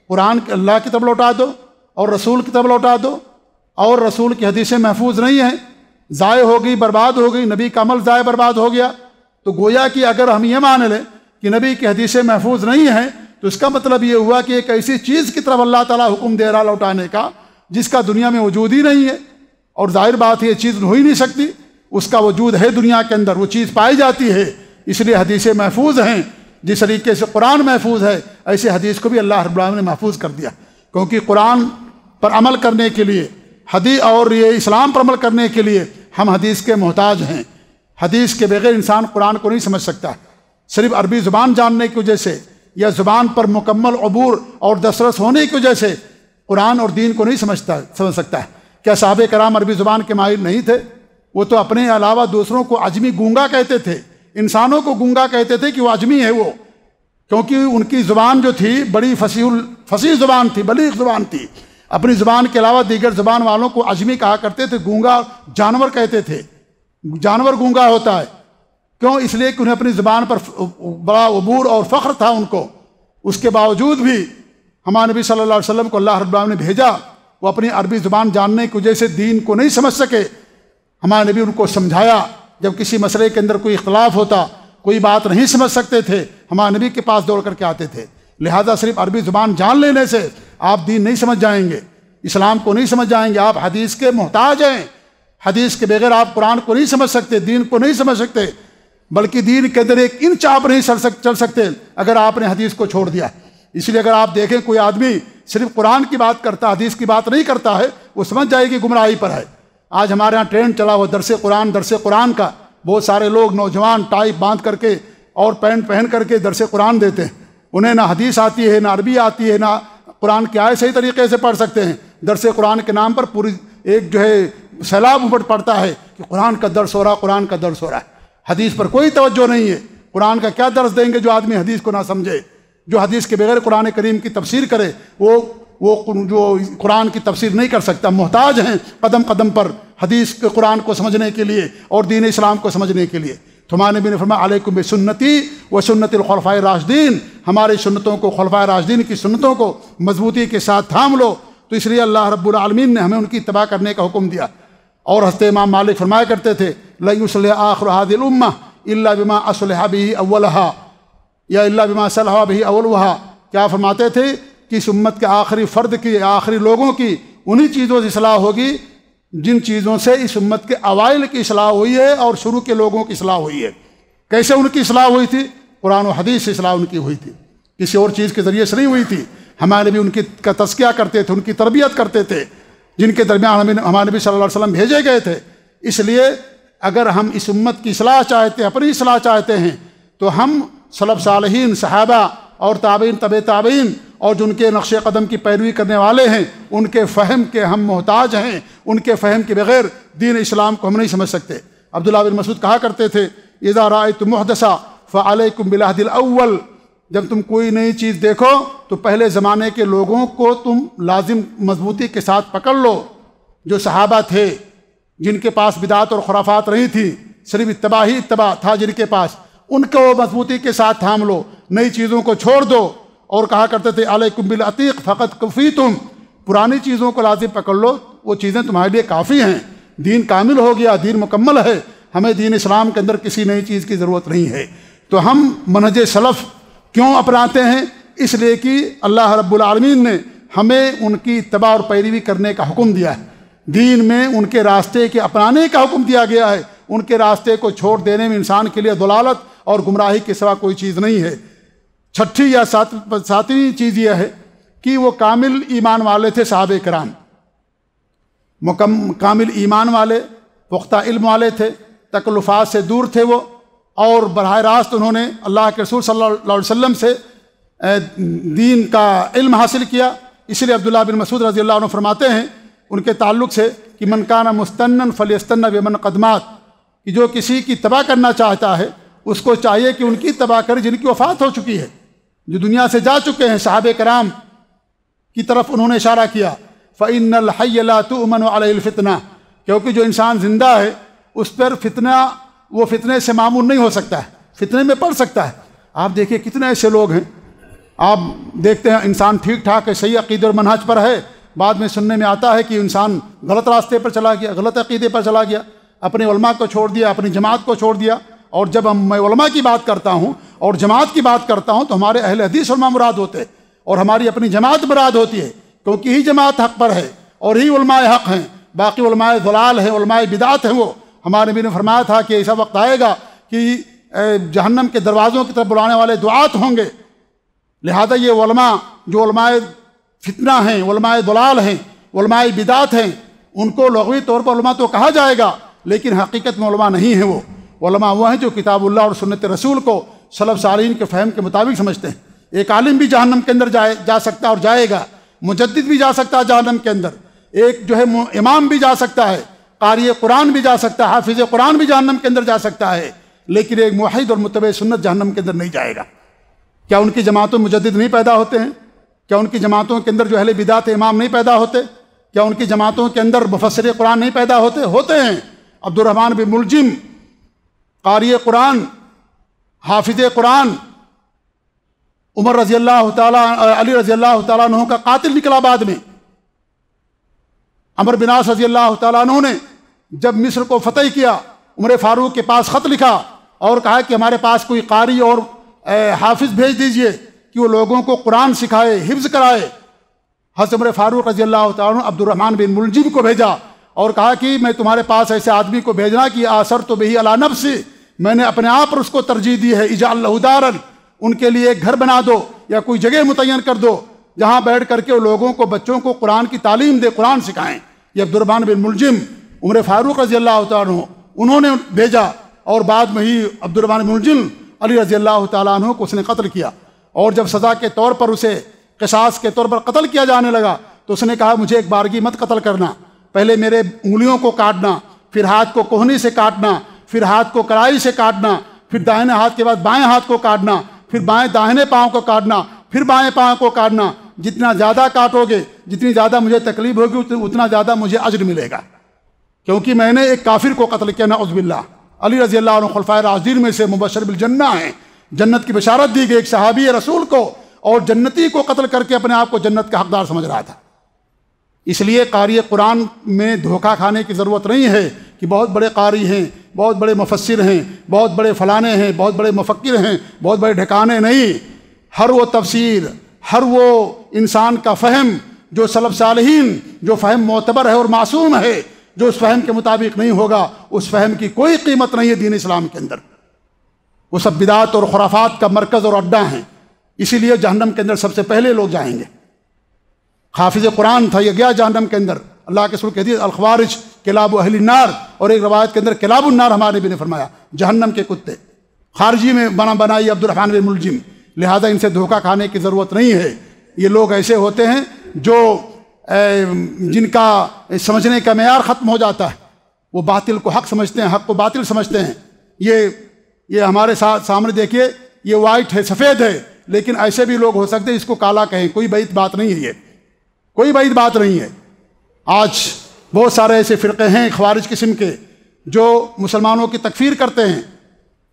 قرآن اللہ کی طرف لوٹا دو اور رسول کی طرف لوٹا دو، اور رسول کی حدیثیں محفوظ نہیں ہیں، ضائع ہو گئی، برباد ہو گئی، نبی کا عمل ضائع برباد ہو گیا۔ تو گویا کہ اگر ہم یہ مان لیں کہ نبی کی حدیثیں محفوظ نہیں ہیں، تو اس کا مطلب یہ ہوا کہ ایک ایسی چیز کی طرف اللہ تعالیٰ حکم دے رہا لوٹانے کا جس کا دنیا میں وجود ہی نہیں ہے، اور ظاہر بات ہے یہ چیز ہو ہی نہیں سکتی، اس کا وجود ہے دنیا کے اندر، وہ چیز پائی جاتی ہے، اس لیے حدیثیں محفوظ ہیں۔ جس طریقے سے قرآن محفوظ ہے، ایسے حدیث کو بھی اللہ رب العالمین نے محفوظ کر دیا، کیونکہ قرآن پر عمل کرنے کے لیے، حدیث اور یہ اسلام پر عمل کرنے کے لیے ہم حدیث کے محتاج ہیں۔ حدیث کے بغیر انسان قرآن کو نہیں سمجھ سکتا۔ صرف عربی زبان جاننے کی وجہ سے یا زبان پر مکمل عبور اور دسترس ہونے کی وجہ سے قرآن اور دین کو نہیں سمجھ سکتا ہے۔ کیا صحابہ کرام عربی زبان کے ماہر نہیں تھے؟ وہ تو اپنے علاوہ دوسروں کو عجمی گونگا کہتے تھے، انسانوں کو گونگا کہتے تھے کہ وہ عجمی ہے وہ، کیونکہ ان کی زبان جو تھی بڑی فصیح زبان تھی، بلیغ زبان تھی۔ اپنی زبان کے علاوہ دیگر زبان والوں کو عجمی کہا کرتے تھے، گونگا جانور کہتے تھے۔ جانور گونگا ہوتا ہے کیوں؟ اس لیے کہ انہیں اپنی زبان پر بڑا عبور اور فخر تھا ان کو۔ اس کے باوجود بھی ہمارے نبی صلی اللہ علیہ وسلم کو اللہ رب العالمین نے بھیجا، وہ اپنی عربی زبان جاننے کی وجہ سے دین کو نہیں سمجھ سکے۔ ہمارے نبی ان کو سمجھایا، جب کسی مسئلے کے اندر کوئی اختلاف ہوتا، کوئی بات نہیں سمجھ سکتے تھے، ہمارے نبی کے پاس دوڑ کر کے آتے تھے۔ لہذا صرف عربی زبان جان لینے سے آپ دین نہیں سمجھ جائیں گے، اسلام کو نہیں سمجھ جائیں گے، آپ حدیث کے محتاج ہیں۔ حدیث کے بغیر آپ قرآن کو نہیں سمجھ سکتے، دین کو نہیں سمجھ سکتے، بلکہ دین کے اندر ایک انچ آپ نہیں چل سکتے اگر آپ نے حدیث کو چھوڑ دیا۔ اس لیے اگر آپ دیکھیں کوئی آدمی صرف قرآن کی بات کرتا، حدیث کی بات نہیں کرتا ہے، وہ سمجھ جائے کہ گمراہی پر ہے۔ آج ہمارے ہاں ٹرینڈ چلا ہوا درس قرآن کا، بہت سارے لوگ نوجوان ٹائی باندھ کر کے اور پینٹ پہن کر کے درس قرآن دیتے ہیں، انہیں نہ حدیث آتی ہے، نہ عربی آتی ہے، نہ قرآن کی آیت صحیح طریقے سے پڑھ سکتے ہیں۔ درس قرآن کے نام پر پوری ایک جو ہے سیلاب امٹ پڑتا ہے کہ قرآن کا درس ہو رہا، قرآن کا درس ہو رہا ہے، حدیث پر کوئی توجہ نہیں ہے۔ قرآن کا کیا درس دیں گے جو آدمی حدیث کو نہ سمجھے، جو حدیث کے بغیر قرآن کریم کی تفسیر کرے، وہ جو قرآن کی تفسیر نہیں کر سکتا۔ محتاج ہیں قدم قدم پر حدیث کے قرآن کو سمجھنے کے لیے اور دین اسلام کو سمجھنے کے لیے۔ تو ہمارے نبی نے فرمایا علیکم بسنتی و سنت الخلفاء الراشدین، ہماری سنتوں کو، خلفائے راشدین کی سنتوں کو مضبوطی کے ساتھ تھام لو۔ تو اس لیے اللہ رب العالمین نے ہمیں ان کی اتباع کرنے کا حکم دیا۔ اور حضرت امام مالک فرمایا کرتے تھے لَن يُصْلِحَ آخِرُ هَذِهِ الْأُمَّةِ الا بما اصلح به اولها یا الا بما صلح به اولها، کیا فرماتے تھے کہ اس امت کے آخری فرد کی، آخری لوگوں کی انہی چیزوں سے اصلاح ہوگی جن چیزوں سے اس امت کے اوائل کی اصلاح ہوئی ہے اور شروع کے لوگوں کی اصلاح ہوئی ہے۔ کیسے ان کی اصلاح ہوئی تھی؟ قرآن و حدیث سے اصلاح ان کی ہوئی تھی، کسی اور چیز کے ذریعے سے نہیں ہوئی تھی۔ ہمارے نبی ان کی کا تزکیہ کرتے تھے، ان کی تربیت کرتے تھے، جن کے درمیان ہمارے نبی صلی اللہ علیہ وسلم بھیجے گئے تھے۔ اس لیے اگر ہم اس امت کی اصلاح چاہتے ہیں، اپنی اصلاح چاہتے ہیں، تو ہم سلف صالحین، صحابہ اور تابعین، تبع تابعین اور جو ان کے نقش قدم کی پیروی کرنے والے ہیں، ان کے فہم کے ہم محتاج ہیں۔ ان کے فہم کے بغیر دین اسلام کو ہم نہیں سمجھ سکتے۔ عبداللہ بن مسعود کہا کرتے تھے اذا رأیتم محدثا فعلیکم بالعہد الاول، جب تم کوئی نئی چیز دیکھو تو پہلے زمانے کے لوگوں کو تم لازم مضبوطی کے ساتھ پکڑ لو، جو صحابہ تھے جن کے پاس بدعات اور خرافات نہیں تھی، صرف اتباع ہی اتباع تھا جن کے پاس، ان کو مضبوطی کے ساتھ تھام لو، نئی چیزوں کو چھوڑ دو۔ اور کہا کرتے تھے علیکم بالعتیق فقط کفیتم، پرانی چیزوں کو لازم پکڑ لو، وہ چیزیں تمہارے لیے کافی ہیں، دین کامل ہو گیا، دین مکمل ہے، ہمیں دین اسلام کے اندر کسی نئی چیز کی ضرورت نہیں ہے۔ تو ہم منہج سلف کیوں اپناتے ہیں؟ اس لیے کہ اللہ رب العالمین نے ہمیں ان کی اتباع اور پیروی کرنے کا حکم دیا ہے، دین میں ان کے راستے کے اپنانے کا حکم دیا گیا ہے۔ ان کے راستے کو چھوڑ دینے میں انسان کے لیے ضلالت اور گمراہی کے سوا کوئی چیز نہیں ہے۔ چھٹی یا ساتویں چیز یہ ہے کہ وہ کامل ایمان والے تھے صحابہ کرام، کامل ایمان والے، پختہ علم والے تھے، تکلفات سے دور تھے وہ، اور براہ راست انہوں نے اللہ کے رسول صلی اللہ علیہ وسلم سے دین کا علم حاصل کیا۔ اس لیے عبداللہ بن مسعود رضی اللہ عنہ فرماتے ہیں ان کے تعلق سے کہ من کان مستنن فلیستن بمن قدمات، کہ جو کسی کی تباہ کرنا چاہتا ہے اس کو چاہیے کہ ان کی تباہ کرے جن کی وفات ہو چکی ہے، جو دنیا سے جا چکے ہیں۔ صحابہ کرام کی طرف انہوں نے اشارہ کیا فَإِنَّ الْحَيَّ لَا تُؤْمَنُ عَلَيْهِ الْفِتْنَةُ، کیونکہ جو انسان زندہ ہے اس پر فتنہ، وہ فتنے سے معمون نہیں ہو سکتا ہے، فتنے میں پڑ سکتا ہے۔ آپ دیکھیں کتنے ایسے لوگ ہیں، آپ دیکھتے ہیں انسان ٹھیک ٹھاک ہے، صحیح عقیدے اور منہج پر ہے، بعد میں سننے میں آتا ہے کہ انسان غلط راستے پر چلا گیا، غلط عقیدے پر چلا گیا، اپنے علماء کو چھوڑ دیا، اپنی جماعت کو چھوڑ دیا۔ اور جب میں علماء کی بات کرتا ہوں اور جماعت کی بات کرتا ہوں تو ہمارے اہل حدیث علماء مراد ہوتے ہیں اور ہماری اپنی جماعت مراد ہوتی ہے، کیونکہ ہی جماعت حق پر ہے اور ہی علماء حق ہیں، باقی علماء ضلال ہیں، علماء بدعت ہیں۔ وہ ہمارے نبی نے فرمایا تھا کہ ایسا وقت آئے گا کہ جہنم کے دروازوں کی طرف بلانے والے دعات ہوں گے، لہذا یہ علماء جو علماء فتنہ ہیں، علماء ضلال ہیں، علماء بدعت ہیں، ان کو لغوی طور پر علماء تو کہا جائے گا لیکن حقیقت میں علماء نہیں ہیں۔ وہ علماء وہ ہیں جو کتاب اللہ اور سنت رسول کو سلف صالحین کے فہم کے مطابق سمجھتے ہیں۔ ایک عالم بھی جہنم کے اندر جا سکتا ہے اور جائے گا، مجدد بھی جا سکتا ہے جہنم کے اندر، ایک جو ہے امام بھی جا سکتا ہے، قاری قرآن بھی جا سکتا ہے، حافظ قرآن بھی جہنم کے اندر جا سکتا ہے، لیکن ایک موحد اور متبع سنت جہنم کے اندر نہیں جائے گا۔ کیا ان کی جماعتوں میں مجدد نہیں پیدا ہوتے ہیں؟ کیا ان کی جماعتوں کے اندر جو اہل بدعت امام نہیں پیدا ہوتے؟ کیا ان کی جماعتوں کے اندر مفسر قرآن نہیں پیدا ہوتے؟ ہوتے ہیں۔ عبد الرحمن بن ملجم قاری قرآن، حافظ قرآن، عمر رضی اللہ تعالیٰ، علی رضی اللہ تعالیٰ عنہ کا قاتل نکلا بعد میں۔ عمر بن عاص رضی اللہ تعالیٰ عنہ نے جب مصر کو فتح کیا، عمر فاروق کے پاس خط لکھا اور کہا کہ ہمارے پاس کوئی قاری اور حافظ بھیج دیجئے کہ وہ لوگوں کو قرآن سکھائے، حفظ کرائے۔ حضرت عمر فاروق رضی اللہ تعالیٰ عنہ عبد الرحمن بن ملجم کو بھیجا اور کہا کہ میں تمہارے پاس ایسے آدمی کو بھیجنا کہ آثر تو بہی علی نفسی، میں نے اپنے آپ پر اس کو ترجیح دی ہے، اجعل لہ دارا، ان کے لیے ایک گھر بنا دو یا کوئی جگہ متعین کر دو جہاں بیٹھ کر کے وہ لوگوں کو، بچوں کو قرآن کی تعلیم دے، قرآن سکھائیں۔ یہ عبد الرحمن بن ملجم عمر فاروق رضی اللہ تعالیٰ عنہ انہوں نے بھیجا، اور بعد میں ہی عبد الرحمن بن ملجم علی رضی اللہ تعالیٰ عنہ کو اس نے قتل کیا، اور جب سزا کے طور پر اسے قصاص کے طور پر قتل کیا جانے لگا تو اس نے کہا مجھے ایک بارگی مت قتل کرنا، پہلے میرے انگلیوں کو کاٹنا، پھر ہاتھ کو کوہنی سے کاٹنا، پھر ہاتھ کو کڑائی سے کاٹنا، پھر دائیں ہاتھ کے بعد بائیں ہاتھ کو کاٹنا، پھر بائیں داہنے پاؤں کو کاٹنا، پھر بائیں پاؤں کو کاٹنا۔ جتنا زیادہ کاٹو گے، جتنی زیادہ مجھے تکلیف ہوگی، اتنا زیادہ مجھے اجر ملے گا، کیونکہ میں نے ایک کافر کو قتل کیا، نعوذ باللہ۔ علی رضی اللہ عنہ خلفائے راشدین میں سے مبشر بالجنہ ہیں، جنت کی بشارت دی گئی ایک صحابی رسول کو، اور جنتی کو قتل کر کے اپنے آپ کو جنت کا حقدار سمجھ رہا تھا۔ اس لیے قاری قرآن میں دھوکہ کھانے کی ضرورت نہیں ہے کہ بہت بڑے قاری ہیں، بہت بڑے مفسر ہیں، بہت بڑے فلانے ہیں، بہت بڑے مفکر ہیں، بہت بڑے ٹھکانے نہیں۔ ہر وہ تفسیر، ہر وہ انسان کا فہم جو سلف صالحین، جو فہم معتبر ہے اور معصوم ہے، جو اس فہم کے مطابق نہیں ہوگا، اس فہم کی کوئی قیمت نہیں ہے دین اسلام کے اندر۔ وہ سب بدعات اور خرافات کا مرکز اور اڈا ہیں، اسی لیے جہنم کے اندر سب سے پہلے لوگ جائیں گے۔ حافظ قرآن تھا، یہ گیا جہنم کے اندر۔ اللہ کے رسول کہتی ہے الخوارج کلاب اہل النار، اور ایک روایت کے اندر کلاب النار ہمارے نبی نے فرمایا، جہنم کے کتے۔ خارجی میں بنائی عبد الرحمن بن ملجم، لہذا ان سے دھوکہ کھانے کی ضرورت نہیں ہے۔ یہ لوگ ایسے ہوتے ہیں جو جن کا سمجھنے کا معیار ختم ہو جاتا ہے، وہ باطل کو حق سمجھتے ہیں، حق کو باطل سمجھتے ہیں۔ یہ ہمارے سامنے دیکھیے، یہ وائٹ ہے، سفید ہے، لیکن ایسے بھی لوگ ہو سکتے ہیں اس کو کالا کہیں، کوئی بعید بات نہیں ہے، یہ کوئی بعید بات نہیں ہے۔ آج بہت سارے ایسے فرقے ہیں خوارج قسم کے جو مسلمانوں کی تکفیر کرتے ہیں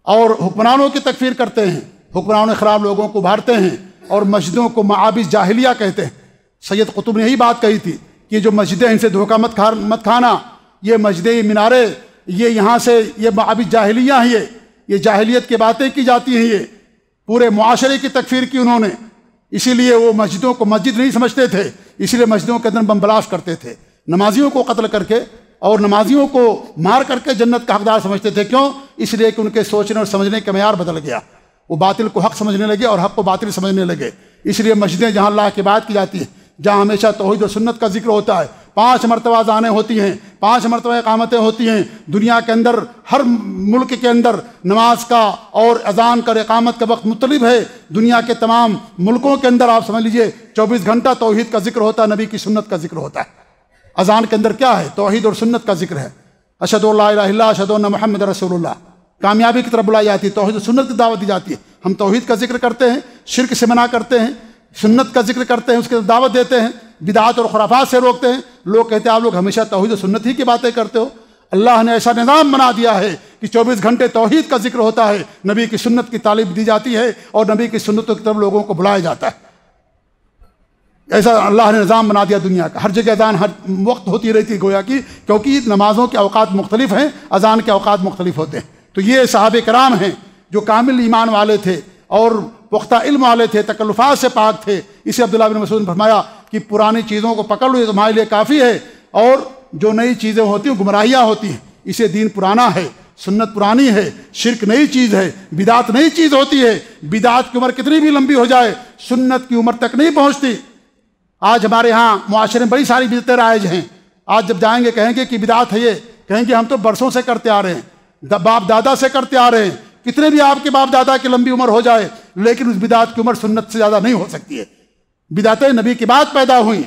اور حکمرانوں کی تکفیر کرتے ہیں، حکمرانوں خراب لوگوں کو ابھارتے ہیں اور مسجدوں کو معابد جاہلیہ کہتے ہیں۔ سید قطب نے یہی بات کہی تھی کہ جو مسجدیں ان سے دھوکہ مت کھانا، یہ مسجدیں، یہ مینارے، یہ یہاں سے یہ معابد جاہلیہ ہیں، یہ جاہلیت کی باتیں کی جاتی ہیں، یہ پورے معاشرے کی تکفیر کی انہوں نے۔ اسی لیے وہ مسجدوں کو مسجد نہیں سمجھتے تھے، اسی لیے مسجدوں کے اندر بم بلاسٹ کرتے تھے، نمازیوں کو قتل کر کے اور نمازیوں کو مار کر کے جنت کا حقدار سمجھتے تھے۔ کیوں؟ اس لیے کہ ان کے سوچنے اور سمجھنے کا معیار بدل گیا، وہ باطل کو حق سمجھنے لگے اور حق کو باطل سمجھنے لگے۔ اس لیے مسجدیں جہاں اللہ کی بات کی جاتی ہے، جہاں ہمیشہ توحید و سنت کا ذکر ہوتا ہے، 5 مرتبہ اذانیں ہوتی ہیں، 5 مرتبہ اقامتیں ہوتی ہیں، دنیا کے اندر ہر ملک کے اندر نماز کا اور اذان کا اقامت کا وقت مختلف ہے۔ دنیا کے تمام ملکوں کے اندر آپ سمجھ لیجئے 24 گھنٹہ توحید کا ذکر ہوتا ہے، نبی کی سنت کا ذکر ہوتا ہے۔ اذان کے اندر کیا ہے؟ توحید اور سنت کا ذکر ہے۔ اشہد ان لا الہ الا اللہ، اشہد ان محمد رسول اللہ، کامیابی کی طرف بلائی جاتی ہے، توحید و سنت کی دعوت دی جاتی ہے۔ ہم توحید کا ذکر کرتے ہیں، شرک سے منع کرتے ہیں، سنت کا ذکر کرتے ہیں، اس کی دعوت دیتے ہیں، بدعات اور خرافات سے روکتے ہیں۔ لوگ کہتے ہیں آپ لوگ ہمیشہ توحید و سنت ہی کی باتیں کرتے ہو۔ اللہ نے ایسا نظام بنا دیا ہے کہ 24 گھنٹے توحید کا ذکر ہوتا ہے، نبی کی سنت کی تعلیم دی جاتی ہے اور نبی کی سنتوں کی طرف لوگوں کو بلایا جاتا ہے۔ ایسا اللہ نے نظام بنا دیا دنیا کا، ہر جگہ اذان ہر وقت ہوتی رہتی ہے گویا کی، کیونکہ نمازوں کے اوقات مختلف ہیں، اذان کے اوقات مختلف ہوتے ہیں۔ تو یہ صحابہ کرام ہیں جو کامل ایمان والے تھے اور پختہ علم والے تھے، تکلفات سے پاک تھے۔ اسے عبداللہ بن مسعود نے فرمایا کہ پرانی چیزوں کو پکڑ لو، یہ تمہارے لیے کافی ہے، اور جو نئی چیزیں ہوتی ہیں گمراہیاں ہوتی ہیں۔ اسے دین پرانا ہے، سنت پرانی ہے، شرک نئی چیز ہے، بدعت نئی چیز ہوتی ہے۔ بدعت کی عمر کتنی بھی لمبی ہو جائے، سنت کی عمر تک نہیں پہنچتی۔ آج ہمارے ہاں معاشرے میں بڑی ساری بدعتیں رائج ہیں۔ آج جب جائیں گے کہیں گے کہ بدعت ہے، یہ کہیں گے ہم تو برسوں سے کرتے آ رہے ہیں، باپ دادا سے کرتے آ رہے ہیں۔ کتنے بھی آپ کے باپ دادا کی لمبی عمر ہو جائے، لیکن اس بدعت کی عمر سنت سے زیادہ نہیں ہو سکتی ہے۔ بدعتیں نبی کے بعد پیدا ہوئیں،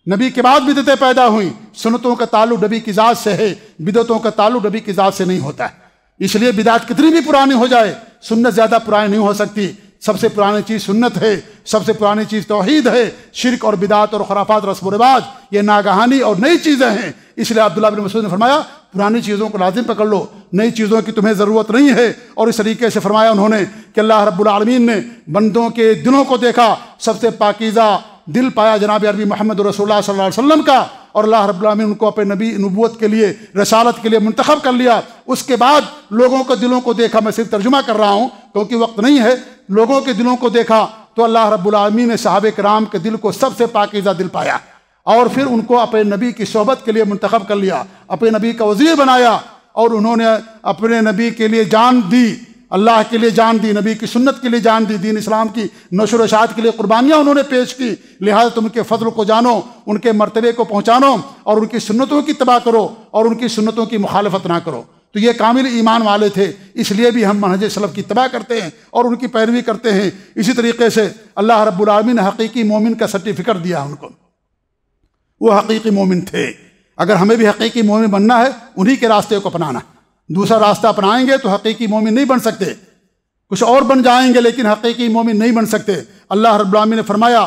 نبی کے بعد بدعتیں پیدا ہوئیں۔ سنتوں کا تعلق نبی کی ذات سے ہے، بدعتوں کا تعلق نبی کی ذات سے نہیں ہوتا ہے۔ اس لیے بدعت کتنی بھی پرانی ہو جائے، سنت زیادہ پرانی نہیں ہو سکتی۔ سب سے پرانی چیز سنت ہے، سب سے پرانی چیز توحید ہے۔ شرک اور بدعت اور خرافات، رسم و رواج، یہ ناگہانی اور نئی چیزیں ہیں۔ اس لیے عبداللہ بن مسعود نے فرمایا پرانی چیزوں کو لازم پکڑ لو، نئی چیزوں کی تمہیں ضرورت نہیں ہے۔ اور اس طریقے سے فرمایا انہوں نے کہ اللہ رب العالمین نے بندوں کے دلوں کو دیکھا، سب سے پاکیزہ دل پایا جناب عربی محمد رسول اللہ صلی اللہ علیہ وسلم کا، اور اللہ رب العالمین ان کو اپنے نبی نبوت کے لیے، رسالت کے لیے منتخب کر لیا۔ اس کے بعد لوگوں کے دلوں کو دیکھا، میں صرف ترجمہ کر رہا ہوں کیونکہ وقت نہیں ہے۔ لوگوں کے دلوں کو دیکھا تو اللہ رب العالمین نے صحابہ کرام کے دل کو سب سے پاکیزہ دل پایا، اور پھر ان کو اپنے نبی کی صحبت کے لیے منتخب کر لیا، اپنے نبی کا وزیر بنایا، اور انہوں نے اپنے نبی کے لیے جان دی، اللہ کے لیے جان دی، نبی کی سنت کے لیے جان دی، دین اسلام کی نشر و اشاعت کے لیے قربانیاں انہوں نے پیش کی۔ لہٰذا تم ان کے فضل کو جانو، ان کے مرتبے کو پہنچانو، اور ان کی سنتوں کی اتباع کرو اور ان کی سنتوں کی مخالفت نہ کرو۔ تو یہ کامل ایمان والے تھے، اس لیے بھی ہم منہج سلف کی اتباع کرتے ہیں اور ان کی پیروی کرتے ہیں۔ اسی طریقے سے اللہ رب العالمین نے حقیقی مومن کا سرٹیفکیٹ دیا ان کو، وہ حقیقی مومن تھے۔ اگر ہمیں بھی حقیقی مومن بننا ہے، انہی کے راستے کو اپنانا۔ دوسرا راستہ اپنائیں گے تو حقیقی مومن نہیں بن سکتے، کچھ اور بن جائیں گے لیکن حقیقی مومن نہیں بن سکتے۔ اللہ رب العالمین نے فرمایا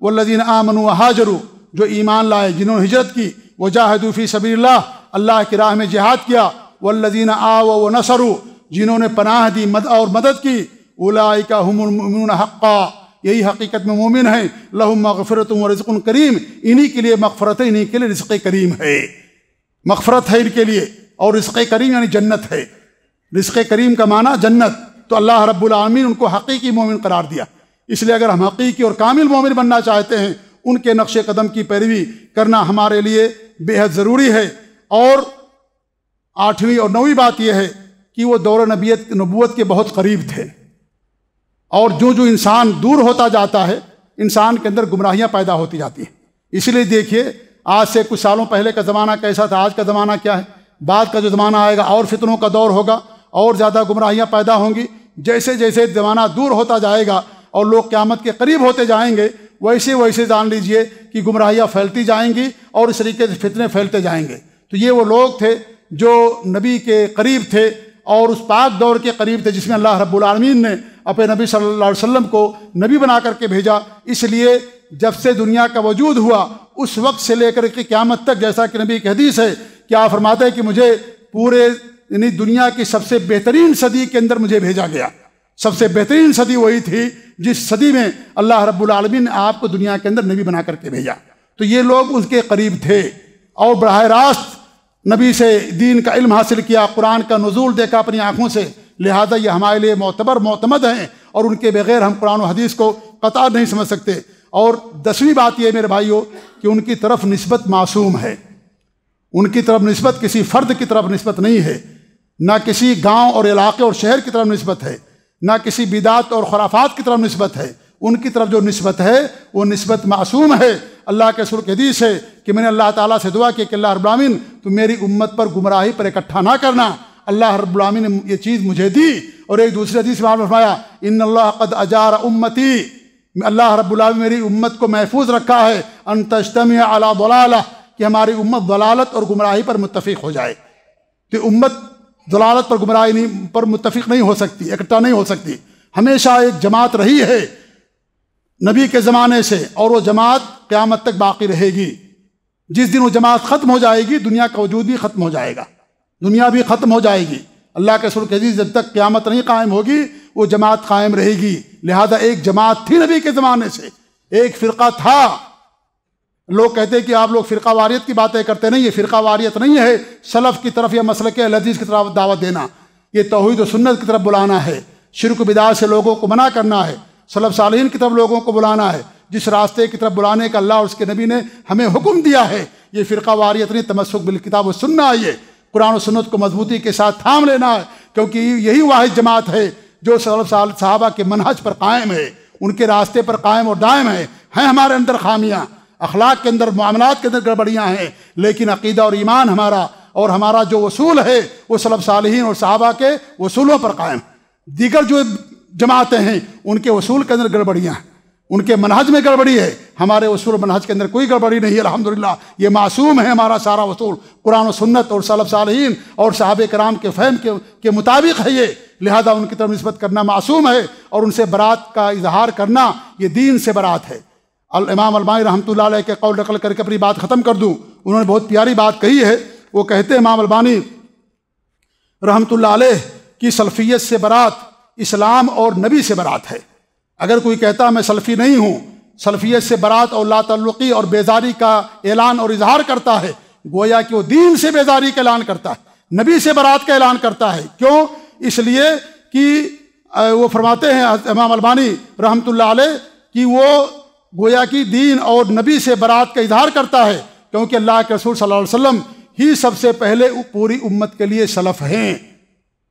والذین آمنوا وہاجروا، جو ایمان لائے، جنہوں نے ہجرت کی، وجاہدوا فی سبیل اللہ، اللہ کی راہ میں جہاد کیا، والذین آووا ونصروا، جنہوں نے پناہ دی اور مدد کی، اولئک ھم المؤمنون حقا، یہی حقیقت میں مومن ہیں، لہم مغفرۃ ورزق کریم، انہی کے لیے مغفرت ہے، انہی کے لیے رزق کریم ہے، مغفرت ہے ان کے لیے اور رزق کریم یعنی جنت ہے۔ رزق کریم کا معنی جنت، تو اللہ رب العالمین ان کو حقیقی مومن قرار دیا۔ اس لیے اگر ہم حقیقی اور کامل مومن بننا چاہتے ہیں، ان کے نقش قدم کی پیروی کرنا ہمارے لیے بے حد ضروری ہے۔ اور 8ویں اور 9ویں بات یہ ہے کہ وہ دور نبوت کے بہت قریب تھے، اور جو انسان دور ہوتا جاتا ہے انسان کے اندر گمراہیاں پیدا ہوتی جاتی ہیں۔ اس لیے دیکھیے آج سے کچھ سالوں پہلے کا زمانہ کیسا تھا، آج کا زمانہ کیا ہے۔ بعد کا جو زمانہ آئے گا اور فتنوں کا دور ہوگا، اور زیادہ گمراہیاں پیدا ہوں گی۔ جیسے جیسے زمانہ دور ہوتا جائے گا اور لوگ قیامت کے قریب ہوتے جائیں گے، ویسے ویسے جان لیجئے کہ گمراہیاں پھیلتی جائیں گی اور اس طریقے سے فتنے پھیلتے جائیں گے۔ تو یہ وہ لوگ تھے جو نبی کے قریب تھے اور اس پاک دور کے قریب تھے جس میں اللہ رب العالمین نے اپنے نبی صلی اللہ علیہ وسلم کو نبی بنا کر کے بھیجا۔ اس لیے جب سے دنیا کا وجود ہوا اس وقت سے لے کر کے قیامت تک، جیسا کہ نبی کی حدیث ہے کہ آپ فرماتے ہیں کہ مجھے پورے یعنی دنیا کی سب سے بہترین صدی کے اندر مجھے بھیجا گیا۔ سب سے بہترین صدی وہی تھی جس صدی میں اللہ رب العالمین نے آپ کو دنیا کے اندر نبی بنا کر کے بھیجا۔ تو یہ لوگ ان کے قریب تھے اور براہ راست نبی سے دین کا علم حاصل کیا، قرآن کا نزول دیکھا اپنی آنکھوں سے، لہذا یہ ہمارے لیے معتبر معتمد ہیں، اور ان کے بغیر ہم قرآن و حدیث کو قطعا نہیں سمجھ سکتے۔ اور 10ویں بات یہ میرے بھائیو کہ ان کی طرف نسبت معصوم ہے۔ ان کی طرف نسبت کسی فرد کی طرف نسبت نہیں ہے، نہ کسی گاؤں اور علاقے اور شہر کی طرف نسبت ہے، نہ کسی بدعت اور خرافات کی طرف نسبت ہے۔ ان کی طرف جو نسبت ہے وہ نسبت معصوم ہے۔ اللہ کے رسول کی حدیث ہے کہ میں نے اللہ تعالیٰ سے دعا کی کہ اللہ رب العالمین تو میری امت پر گمراہی پر اکٹھا نہ کرنا۔ اللہ رب العالمین نے یہ چیز مجھے دی، اور ایک دوسری حدیث میں فرمایا ان اللہ قد اجار امتی، اللہ رب العالمین میری امت کو محفوظ رکھا ہے ان تجتمع علی ضلالہ، کہ ہماری امت ضلالت اور گمراہی پر متفق ہو جائے۔ تو امت ضلالت پر گمراہی پر متفق نہیں ہو سکتی، اکٹھا نہیں ہو سکتی۔ ہمیشہ ایک جماعت رہی ہے نبی کے زمانے سے، اور وہ جماعت قیامت تک باقی رہے گی۔ جس دن وہ جماعت ختم ہو جائے گی دنیا کا وجود بھی ختم ہو جائے گا، دنیا بھی ختم ہو جائے گی۔ اللہ کے رسول کی حدیث جب تک قیامت نہیں قائم ہوگی وہ جماعت قائم رہے گی۔ لہذا ایک جماعت تھی نبی کے زمانے سے، ایک فرقہ تھا۔ لوگ کہتے ہیں کہ آپ لوگ فرقہ واریت کی باتیں کرتے، نہیں، یہ فرقہ واریت نہیں ہے، سلف کی طرف یا مسلک اہل حدیث کی طرف دعوت دینا، یہ توحید و سنت کی طرف بلانا ہے، شرک و بدعت سے لوگوں کو منع کرنا ہے، سلف صالحین کی طرف لوگوں کو بلانا ہے، جس راستے کی طرف بلانے کا اللہ اور اس کے نبی نے ہمیں حکم دیا ہے۔ یہ فرقہ واریت نہیں، تمسک بالکتاب و سنت ہے، یہ قرآن و سنت کو مضبوطی کے ساتھ تھام لینا ہے، کیونکہ یہی واحد جماعت ہے جو سلف صحابہ کے منہج پر قائم ہے، ان کے راستے پر قائم اور دائم ہے۔ ہیں ہمارے اندر خامیاں، اخلاق کے اندر، معاملات کے اندر گڑبڑیاں ہیں، لیکن عقیدہ اور ایمان ہمارا جو اصول ہے وہ سلف صالحین اور صحابہ کے اصولوں پر قائم۔ دیگر جو جماعتیں ہیں ان کے اصول کے اندر گڑبڑیاں ہیں، ان کے منہج میں گڑبڑی ہے، ہمارے اصول منہج کے اندر کوئی گڑبڑی نہیں ہے الحمدللہ۔ یہ معصوم ہے ہمارا سارا اصول، قرآن و سنت اور سلف صالحین اور صحابہ کرام کے فہم کے مطابق ہے یہ، لہذا ان کی طرف نسبت کرنا معصوم ہے، اور ان سے برات کا اظہار کرنا یہ دین سے برات ہے۔ امام البانی رحمۃ اللہ علیہ کے قول نقل کر کے اپنی بات ختم کر دوں، انہوں نے بہت پیاری بات کہی ہے۔ وہ کہتے ہیں امام البانی رحمۃ اللہ علیہ کی سلفیت سے برات اسلام اور نبی سے برات ہے۔ اگر کوئی کہتا میں سلفی نہیں ہوں، سلفیت سے برات اور لا تعلقی اور بیزاری کا اعلان اور اظہار کرتا ہے، گویا کہ وہ دین سے بیزاری کا اعلان کرتا ہے، نبی سے برات کا اعلان کرتا ہے۔ کیوں؟ اس لیے کہ وہ فرماتے ہیں امام البانی رحمۃ اللہ علیہ کہ وہ گویا کہ دین اور نبی سے برات کا اظہار کرتا ہے، کیونکہ اللہ کے رسول صلی اللہ علیہ وسلم ہی سب سے پہلے پوری امت کے لیے سلف ہیں،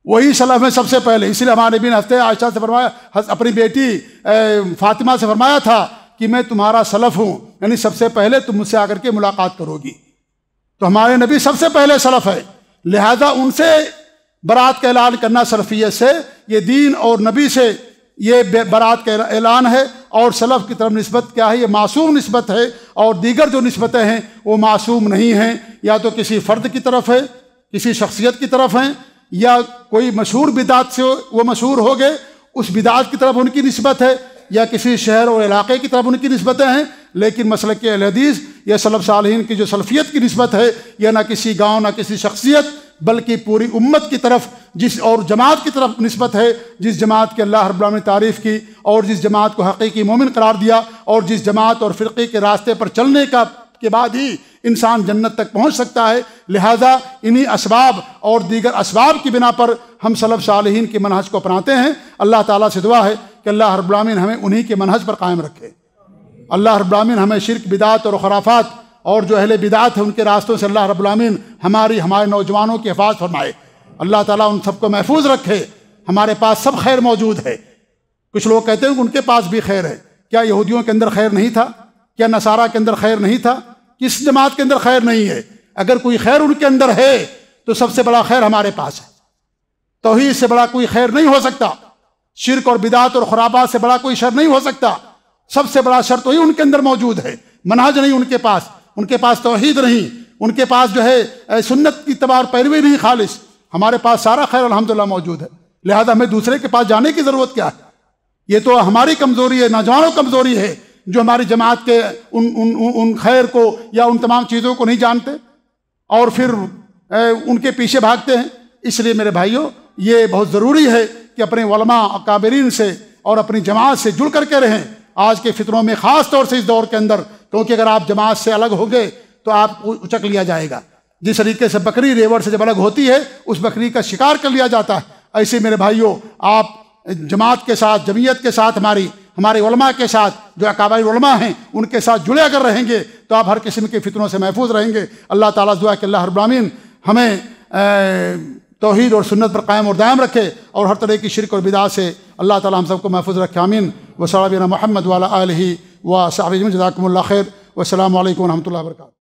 وہی سلف ہیں سب سے پہلے۔ اس لیے ہمارے نبی نے حضرت عائشہ سے فرمایا، اپنی بیٹی فاطمہ سے فرمایا تھا کہ میں تمہارا سلف ہوں، یعنی سب سے پہلے تم مجھ سے آ کر کے ملاقات کرو گی۔ تو ہمارے نبی سب سے پہلے سلف ہے، لہذا ان سے برات کا اعلان کرنا سلفیت سے، یہ دین اور نبی سے یہ برات کا اعلان ہے۔ اور سلف کی طرف نسبت کیا ہے؟ یہ معصوم نسبت ہے، اور دیگر جو نسبتیں ہیں وہ معصوم نہیں ہیں، یا تو کسی فرد کی طرف ہے، کسی شخصیت کی طرف ہیں، یا کوئی مشہور بدعت سے وہ مشہور ہو گئے اس بدعت کی طرف ان کی نسبت ہے، یا کسی شہر اور علاقے کی طرف ان کی نسبتیں ہیں، لیکن مسلک اہل حدیث یا سلف صالحین کی جو سلفیت کی نسبت ہے یہ نہ کسی گاؤں نہ کسی شخصیت بلکہ پوری امت کی طرف اور جماعت کی طرف نسبت ہے، جس جماعت کی اللہ رب العالمین نے تعریف کی اور جس جماعت کو حقیقی مومن قرار دیا اور جس جماعت اور فرقے کے راستے پر چلنے کا کے بعد ہی انسان جنت تک پہنچ سکتا ہے۔ لہذا انہی اسباب اور دیگر اسباب کی بنا پر ہم سلف صالحین کے منہج کو اپناتے ہیں۔ اللہ تعالیٰ سے دعا ہے کہ اللہ رب العالمین ہمیں انہی کے منہج پر قائم رکھے۔ اللہ رب العالمین ہمیں شرک، بدعت اور خرافات اور جو اہل بدعت ہیں ان کے راستوں سے اللہ رب العالمین ہمارے نوجوانوں کی حفاظت فرمائے۔ اللہ تعالیٰ ان سب کو محفوظ رکھے۔ ہمارے پاس سب خیر موجود ہے۔ کچھ لوگ کہتے ہیں کہ ان کے پاس بھی خیر ہے۔ کیا یہودیوں کے اندر خیر نہیں تھا؟ کیا نصارہ کے اندر خیر نہیں تھا؟ کس جماعت کے اندر خیر نہیں ہے؟ اگر کوئی خیر ان کے اندر ہے تو سب سے بڑا خیر ہمارے پاس ہے۔ توحید سے بڑا کوئی خیر نہیں ہو سکتا، شرک اور بدعت اور خرابات سے بڑا کوئی شر نہیں ہو سکتا۔ سب سے بڑا شر تو ہی ان کے اندر موجود ہے۔ منہج نہیں ان کے پاس توحید نہیں، ان کے پاس جو ہے سنت کی اتباع اور پیروی نہیں خالص۔ ہمارے پاس سارا خیر الحمدللہ موجود ہے۔ لہذا ہمیں دوسرے کے پاس جانے کی ضرورت کیا ہے؟ یہ تو ہماری کمزوری ہے، نوجوانوں کی کمزوری ہے جو ہماری جماعت کے ان خیر کو یا ان تمام چیزوں کو نہیں جانتے اور پھر ان کے پیچھے بھاگتے ہیں۔ اس لیے میرے بھائیوں یہ بہت ضروری ہے کہ اپنے علماء اکابرین سے اور اپنی جماعت سے جڑ کر کے رہیں آج کے فتنوں میں، خاص طور سے اس دور کے اندر، کیونکہ اگر آپ جماعت سے الگ ہو گئے تو آپ کو اچک لیا جائے گا۔ جس طریقے سے بکری ریوڑ سے جب الگ ہوتی ہے اس بکری کا شکار کر لیا جاتا ہے، ایسے میرے بھائیوں آپ جماعت کے ساتھ، جمعیت کے ساتھ، ہمارے علماء کے ساتھ جو اکابر علماء ہیں ان کے ساتھ جڑے اگر رہیں گے تو آپ ہر قسم کے فتنوں سے محفوظ رہیں گے۔ اللہ تعالیٰ دعا کہ اللہ رب العالمین ہمیں توحید اور سنت پر قائم اور دائم رکھے اور ہر طرح کی شرک اور بدعت سے اللہ تعالیٰ ہم سب کو محفوظ رکھے۔ آمین۔ وصلی اللہ علی محمد وعلی آلہ وصحبہ اجمعین۔ جزاکم اللہ خیر۔ والسلام علیکم ورحمۃ اللہ وبرکاتہ۔